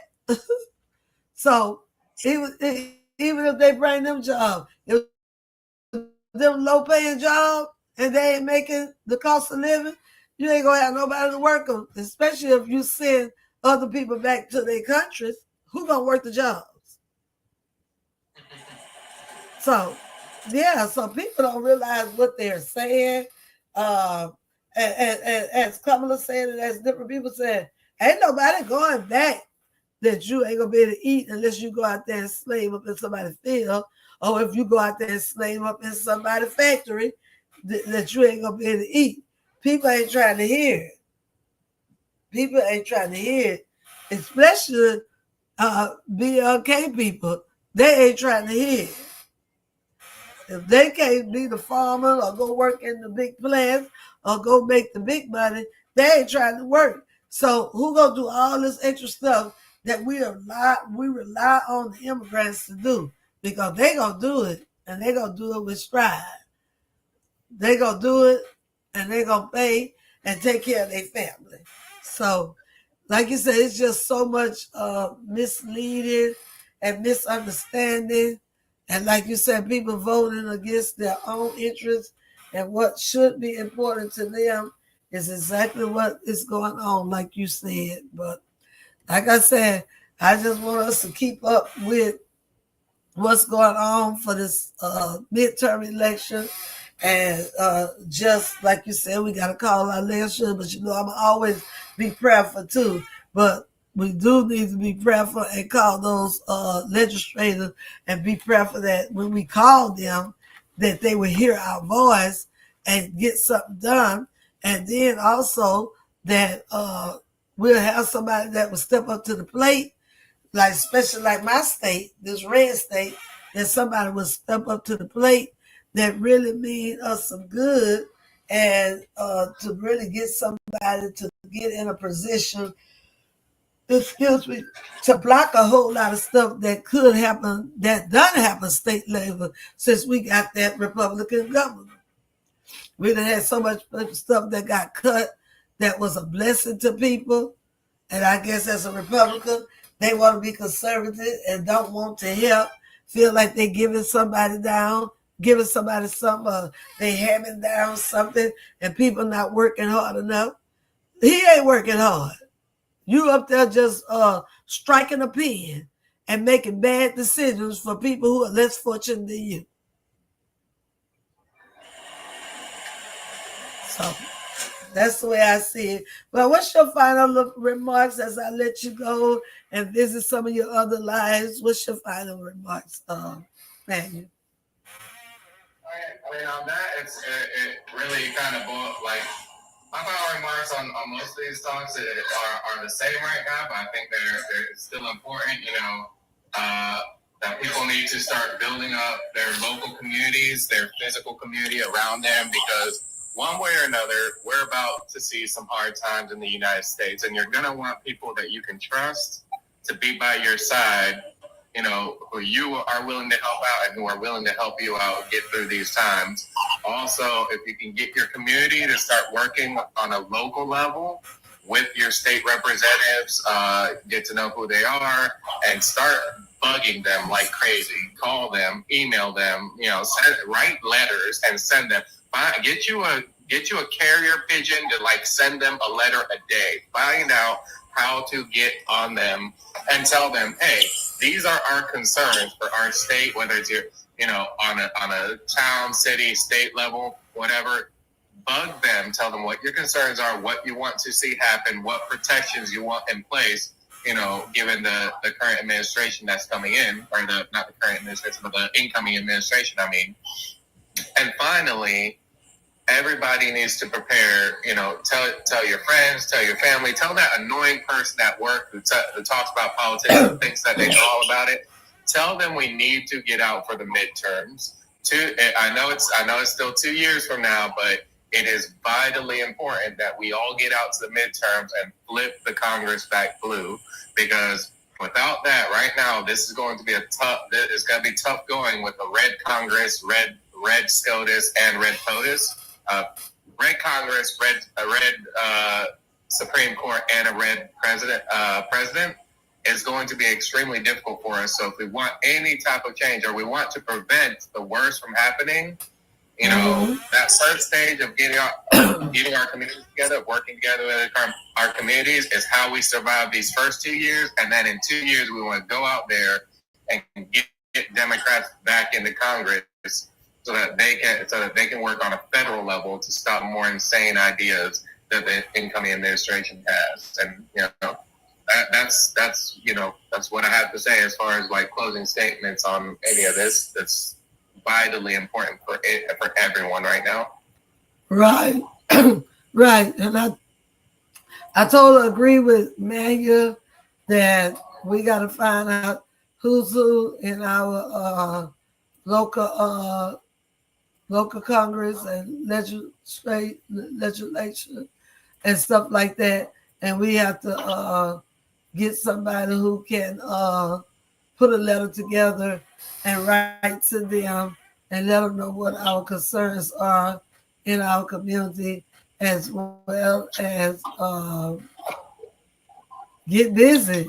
So even if they bring them jobs, if them low paying jobs and they ain't making the cost of living, you ain't gonna have nobody to work them. Especially if you send other people back to their countries, who gonna work the jobs? So people don't realize what they're saying. And as Kamala said, and as different people said, ain't nobody going back that you ain't gonna be able to eat unless you go out there and slave up in somebody's field, or if you go out there and slave up in somebody's factory that you ain't gonna be able to eat. People ain't trying to hear it. People ain't trying to hear it. especially BLK people, they ain't trying to hear. If they can't be the farmer or go work in the big plants or go make the big money, they ain't trying to work. So who gonna do all this extra stuff that we rely on the immigrants to do? Because they gonna do it, and they gonna do it with stride. They gonna do it, and they gonna pay and take care of their family. So, like you said, it's just so much misleading and misunderstanding. And like you said, people voting against their own interests, and what should be important to them is exactly what is going on, like you said. But like I said, I just want us to keep up with what's going on for this midterm election. And just like you said, we got to call our election, but I'm always be prayerful too. But we do need to be prayerful and call those legislators and be prayerful that when we call them, that they will hear our voice and get something done. And then also that we'll have somebody that will step up to the plate, like especially like my state, this red state, that somebody will step up to the plate that really mean us some good, and to really get somebody to get in a position, excuse me, to block a whole lot of stuff that could happen, that done happen state level since we got that Republican government. We done had so much stuff that got cut that was a blessing to people. And I guess as a Republican, they want to be conservative and don't want to help, feel like they're giving somebody down, giving somebody something, they having down something, and people not working hard enough. He ain't working hard. You up there just striking a pen and making bad decisions for people who are less fortunate than you. So that's the way I see it. Well, what's your final remarks as I let you go and visit some of your other lives? What's your final remarks, Matthew? I mean, on that, it really kind of like my final remarks on most of these talks are the same right now, but I think they're still important. That people need to start building up their local communities, their physical community around them, because one way or another, we're about to see some hard times in the United States, and you're going to want people that you can trust to be by your side, who you are willing to help out and who are willing to help you out get through these times. Also, if you can get your community to start working on a local level with your state representatives, get to know who they are, and start bugging them like crazy. Call them, email them, write letters and send them. Get you a carrier pigeon to send them a letter a day. Find out how to get on them and tell them, hey, these are our concerns for our state, whether it's on a town, city, state level, whatever. Bug them, tell them what your concerns are, what you want to see happen, what protections you want in place, given the current administration that's coming in, or not the current administration, but the incoming administration, I mean. And finally, everybody needs to prepare, tell your friends, tell your family, tell that annoying person at work who talks about politics and thinks that they know all about it. Tell them we need to get out for the midterms. I know it's still 2 years from now, but it is vitally important that we all get out to the midterms and flip the Congress back blue, because without that, right now, this is going to be it's going to be tough going with a red Congress, red SCOTUS, and red POTUS. Red Congress, red Supreme Court, and a red president is going to be extremely difficult for us. So if we want any type of change, or we want to prevent the worst from happening, that first stage of getting our communities together, working together with our communities, is how we survive these first 2 years. And then in 2 years, we want to go out there and get Democrats back into Congress, so that they can work on a federal level to stop more insane ideas that the incoming administration has. And that's what I have to say as far as closing statements on any of this. That's vitally important for everyone right now. Right. Right. And I totally agree with Maya that we got to find out who's who in our local local Congress and legislation and stuff like that. And we have to get somebody who can put a letter together and write to them and let them know what our concerns are in our community, as well as get busy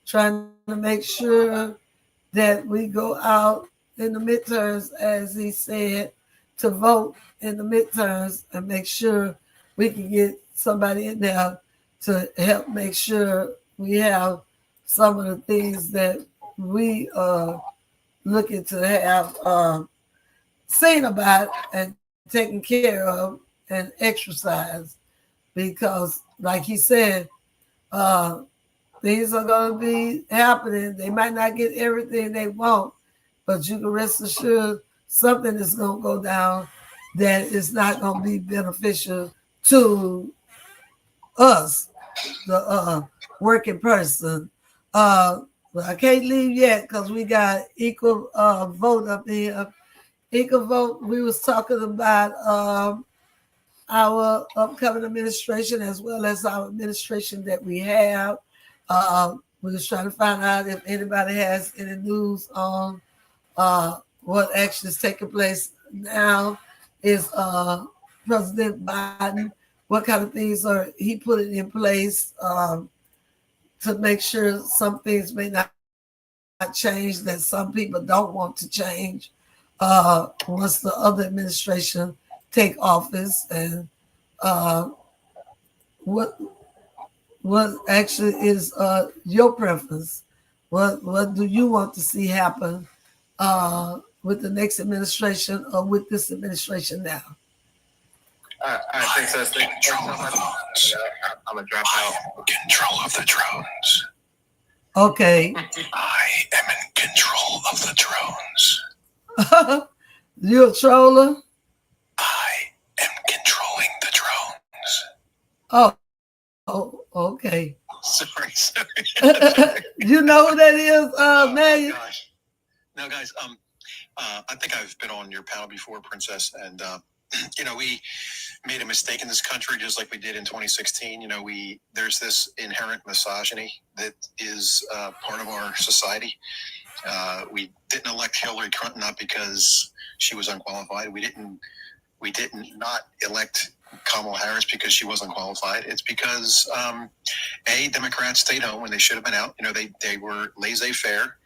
trying to make sure that we go out in the midterms, as he said, to vote in the midterms and make sure we can get somebody in there to help make sure we have some of the things that we are looking to have seen about and taken care of and exercised. Because, like he said, uh, things are going to be happening. They might not get everything they want, but you can rest assured something is going to go down that is not going to be beneficial to us, the working person. But I can't leave yet because we got equal vote up here. Equal vote. We was talking about our upcoming administration as well as our administration that we have. We're just trying to find out if anybody has any news on what action is taking place now. Is President Biden, what kind of things are he putting in place to make sure some things may not change that some people don't want to change once the other administration take office, and uh, what actually is your preference? What do you want to see happen with the next administration or with this administration now? I think so. I'm gonna drop out. Control of the drones. Okay. I am in control of the drones. You a troller? I am controlling the drones. Okay. Sorry. You know who that is, man? Gosh. No, guys. I think I've been on your panel before, Princess, and we made a mistake in this country, just like we did in 2016. There's this inherent misogyny that is part of our society. We didn't elect Hillary Clinton not because she was unqualified. We didn't not elect Kamala Harris because she wasn't qualified. It's because Democrats stayed home when they should have been out. They were laissez-faire.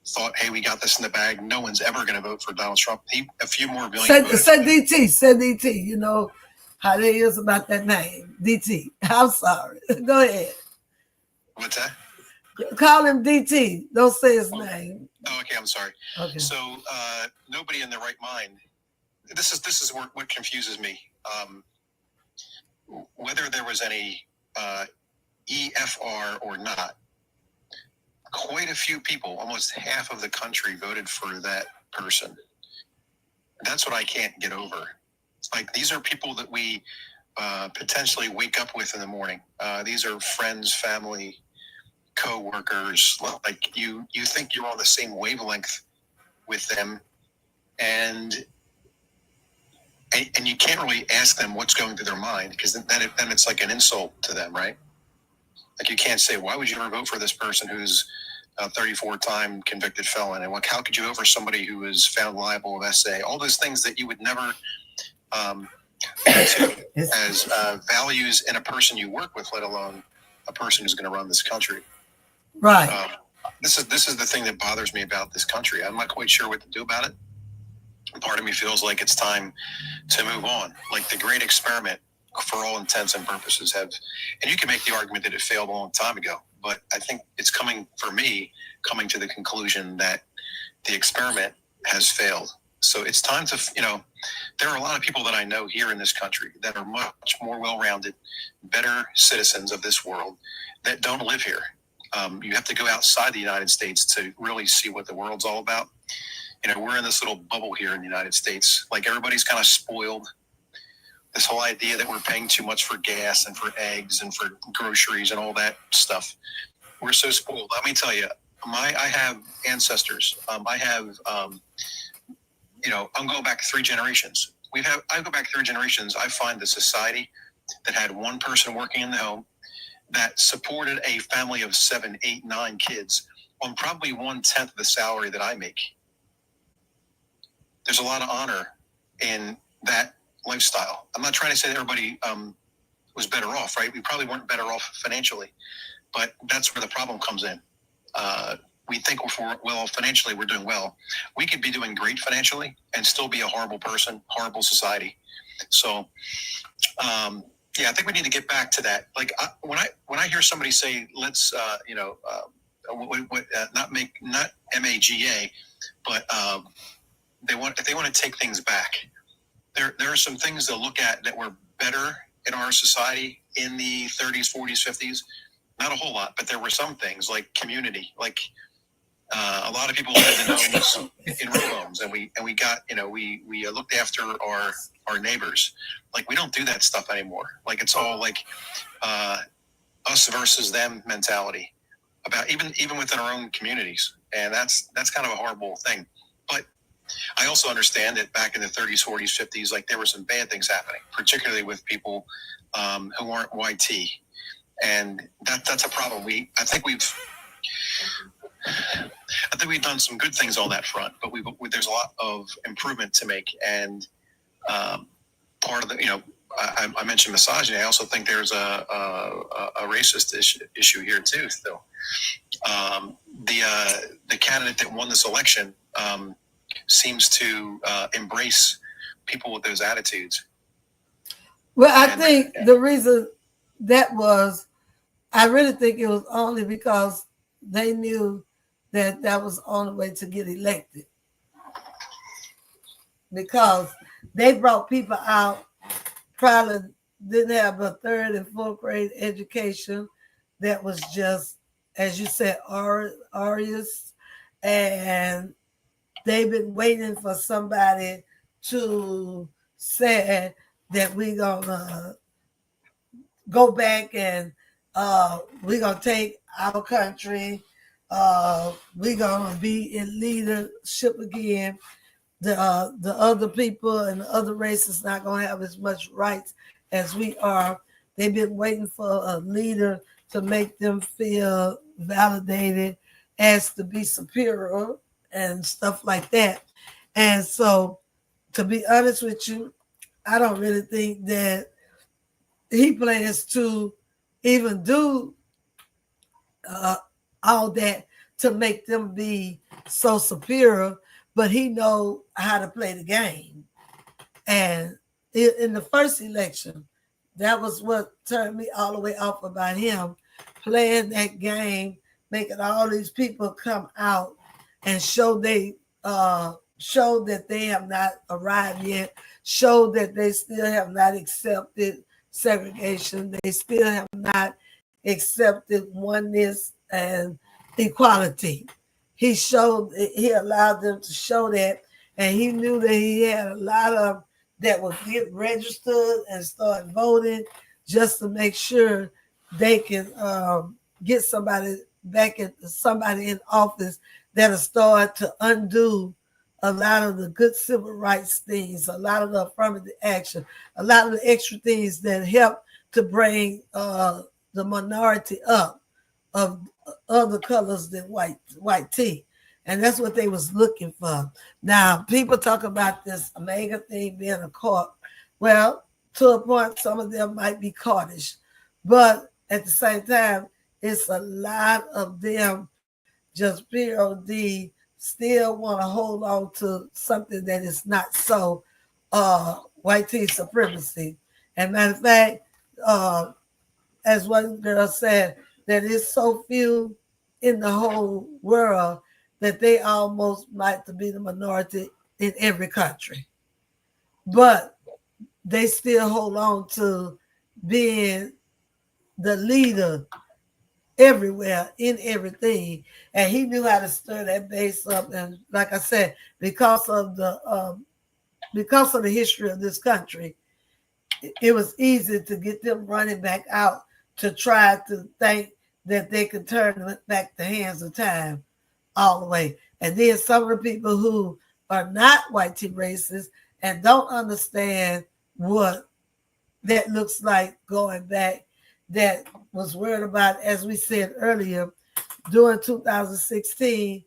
Thought, hey, we got this in the bag. No one's ever going to vote for Donald Trump. A few more billion. Said DT. You know how they is about that name, DT. I'm sorry. Go ahead. What's that? Call him DT. Don't say his name. Oh, okay. I'm sorry. Okay. So nobody in their right mind. This is what confuses me. Whether there was any EFR or not. Quite a few people, almost half of the country, voted for that person. That's what I can't get over. Like, these are people that we potentially wake up with in the morning. These are friends, family, co-workers. Like, you think you're on the same wavelength with them, and you can't really ask them what's going through their mind, because then it's like an insult to them, right? Like, you can't say, why would you ever vote for this person who's a 34-time convicted felon? And how could you vote for somebody who is found liable of SA? All those things that you would never as values in a person you work with, let alone a person who's going to run this country. Right. This is the thing that bothers me about this country. I'm not quite sure what to do about it. Part of me feels like it's time to move on. Like, the great experiment, for all intents and purposes, and you can make the argument that it failed a long time ago, but I think it's coming to the conclusion that the experiment has failed. So it's time to, there are a lot of people that I know here in this country that are much more well-rounded, better citizens of this world that don't live here. You have to go outside the United States to really see what the world's all about. We're in this little bubble here in the United States. Like, everybody's kind of spoiled. this whole idea that we're paying too much for gas and for eggs and for groceries and all that stuff. We're so spoiled. Let me tell you, I have ancestors. I have, I'm going back 3 generations. I go back 3 generations. I find the society that had one person working in the home that supported a family of 7, 8, 9 kids on probably 1/10 of the salary that I make. There's a lot of honor in that lifestyle. I'm not trying to say that everybody was better off, right? We probably weren't better off financially, but that's where the problem comes in. We think if we're well off financially, we're doing well. We could be doing great financially and still be a horrible person, horrible society. So, I think we need to get back to that. Like when I hear somebody say, let's, not MAGA, but if they want to take things back. There are some things to look at that were better in our society in the 30s, 40s, 50s. Not a whole lot, but there were some things like community, like a lot of people lived in homes, in row homes, and we got, we looked after our neighbors. Like we don't do that stuff anymore. Like it's all like us versus them mentality about even within our own communities, and that's kind of a horrible thing. But I also understand that back in the 30s, 40s, 50s, like there were some bad things happening, particularly with people who aren't YT, and that's a problem. I think we've done some good things on that front, but there's a lot of improvement to make. And part of the, I mentioned misogyny. I also think there's a racist issue here too. Still, the candidate that won this election seems to embrace people with those attitudes. Well, I think the reason that was, I really think it was only because they knew that was the only way to get elected. Because they brought people out, probably didn't have a 3rd and 4th grade education, that was just, as you said, arias, and they've been waiting for somebody to say that we're gonna go back and we're gonna take our country, we're gonna be in leadership again. The other people and the other races not gonna have as much rights as we are. They've been waiting for a leader to make them feel validated as to be superior and stuff like that. And so, to be honest with you, I don't really think that he plans to even do all that to make them be so superior, but he know how to play the game. And in the first election, that was what turned me all the way off about him, playing that game, making all these people come out and show that they have not arrived yet, show that they still have not accepted segregation, they still have not accepted oneness and equality. He allowed them to show that, and he knew that he had a lot of that would get registered and start voting just to make sure they can get somebody in office that'll start to undo a lot of the good civil rights things, a lot of the affirmative action, a lot of the extra things that help to bring the minority up of other colors than white tea. And that's what they was looking for. Now, people talk about this mega thing being a court. Well, to a point, some of them might be courtish. But at the same time, it's a lot of them just POD still want to hold on to something that is not so white tea supremacy. And matter of fact, as one girl said, that is so few in the whole world that they almost might be the minority in every country. But they still hold on to being the leader everywhere in everything. And he knew how to stir that base up. And like I said, because of the history of this country, it was easy to get them running back out to try to think that they could turn back the hands of time all the way. And then some of the people who are not white tea racists and don't understand what that looks like going back, that was worried about, as we said earlier, during 2016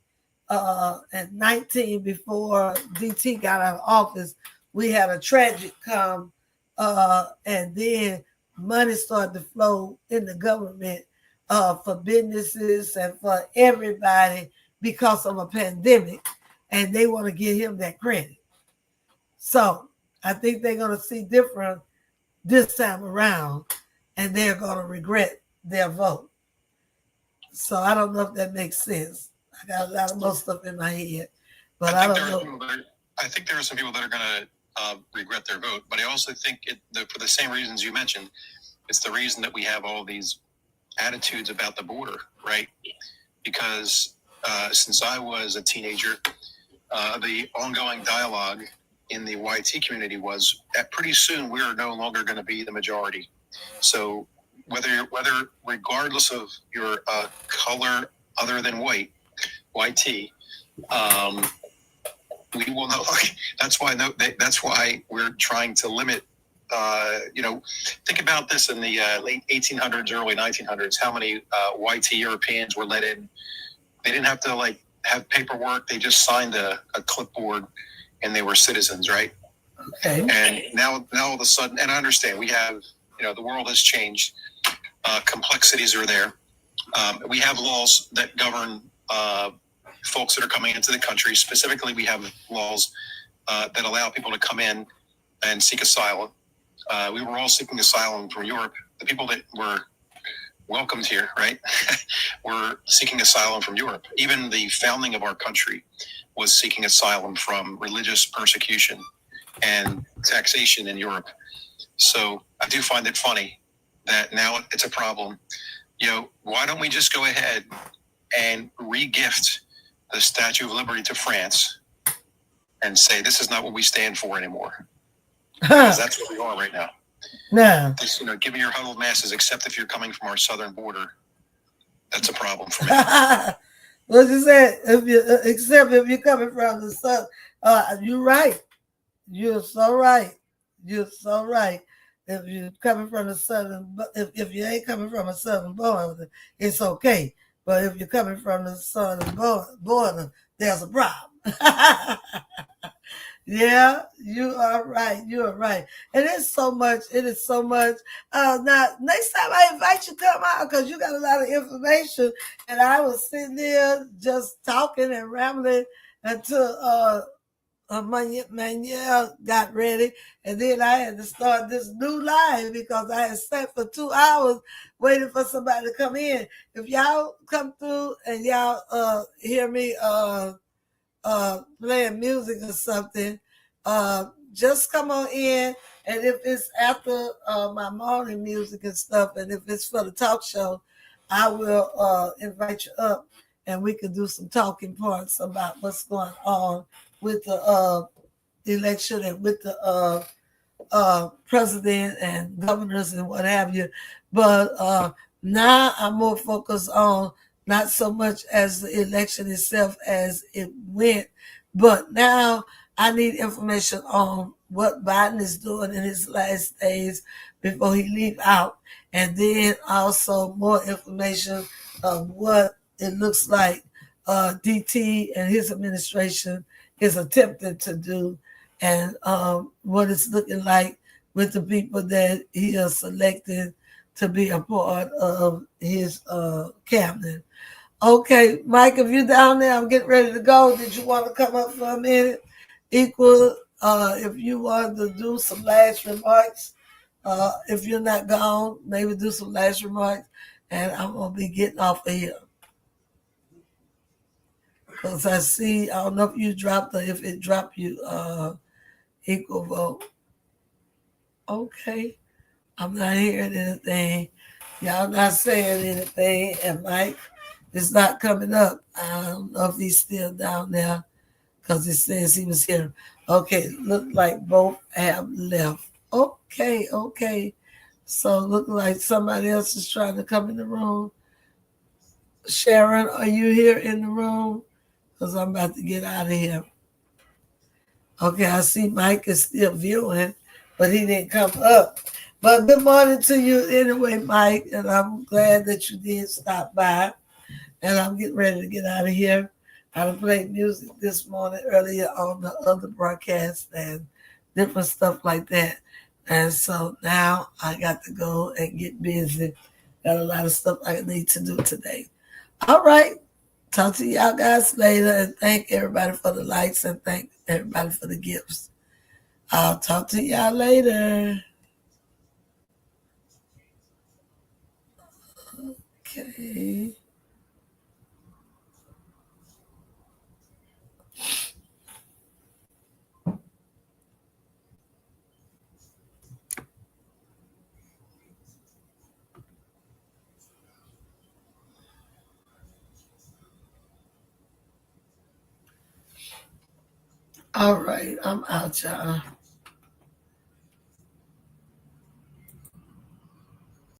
and 19, before DT got out of office, we had a tragic come, and then money started to flow in the government for businesses and for everybody because of a pandemic, and they want to give him that credit. So I think they're going to see different this time around, and they're going to regret their vote. So I don't know if that makes sense. I got a lot of more stuff in my head, but I don't know. I think there are some people that are going to regret their vote, but I also think for the same reasons you mentioned, it's the reason that we have all these attitudes about the border, right? Because since I was a teenager, the ongoing dialogue in the YT community was that pretty soon we are no longer going to be the majority. So whether regardless of your color other than white, YT, we will know. That's why we're trying to limit. Think about this in the late 1800s, early 1900s. How many YT Europeans were let in? They didn't have to have paperwork. They just signed a clipboard, and they were citizens, right? Okay. And now all of a sudden, and I understand we have, the world has changed. Complexities are there. We have laws that govern folks that are coming into the country. Specifically, we have laws that allow people to come in and seek asylum. We were all seeking asylum from Europe. The people that were welcomed here, right, were seeking asylum from Europe. Even the founding of our country was seeking asylum from religious persecution and taxation in Europe. So I do find it funny that now it's a problem. Why don't we just go ahead and re-gift the Statue of Liberty to France and say this is not what we stand for anymore? Because that's what we are right now. No. Just, give me your huddled masses, except if you're coming from our southern border. That's a problem for me. What you said? Except if you're coming from the south. You're right. You're so right. You're so right. If you're coming from the southern, if you ain't coming from a southern border, it's okay. But if you're coming from the southern border, there's a problem. Yeah, you are right. You are right. And it's so much. It is so much. Now, next time I invite you to come out because you got a lot of information. And I was sitting there just talking and rambling until Manuel got ready. And then I had to start this new live because I had sat for 2 hours waiting for somebody to come in. If y'all come through and y'all hear me playing music or something, just come on in. And if it's after my morning music and stuff, and if it's for the talk show, I will invite you up and we can do some talking parts about what's going on with the election and with the president and governors and what have you. But now I'm more focused on not so much as the election itself as it went, but now I need information on what Biden is doing in his last days before he leave out, and then also more information of what it looks like DT and his administration is attempting to do, and what it's looking like with the people that he is selecting to be a part of his cabinet. Okay, Mike, if you're down there, I'm getting ready to go. Did you want to come up for a minute? Equal, if you want to do some last remarks, if you're not gone, maybe do some last remarks, and I'm going to be getting off of here. Because I see, I don't know if you dropped or if it dropped you, equal vote. Okay, I'm not hearing anything. Y'all not saying anything, and Mike is not coming up. I don't know if he's still down there because it says he was here. Okay, look like both have left. Okay. So look like somebody else is trying to come in the room. Sharon, are you here in the room? Because I'm about to get out of here. Okay, I see Mike is still viewing, but he didn't come up. But good morning to you anyway, Mike, and I'm glad that you did stop by. And I'm getting ready to get out of here. I played music this morning earlier on the other broadcast and different stuff like that. And so now I got to go and get busy. Got a lot of stuff I need to do today. All right. Talk to y'all guys later, and thank everybody for the likes and thank everybody for the gifts. I'll talk to y'all later. Okay. All right. I'm out, y'all.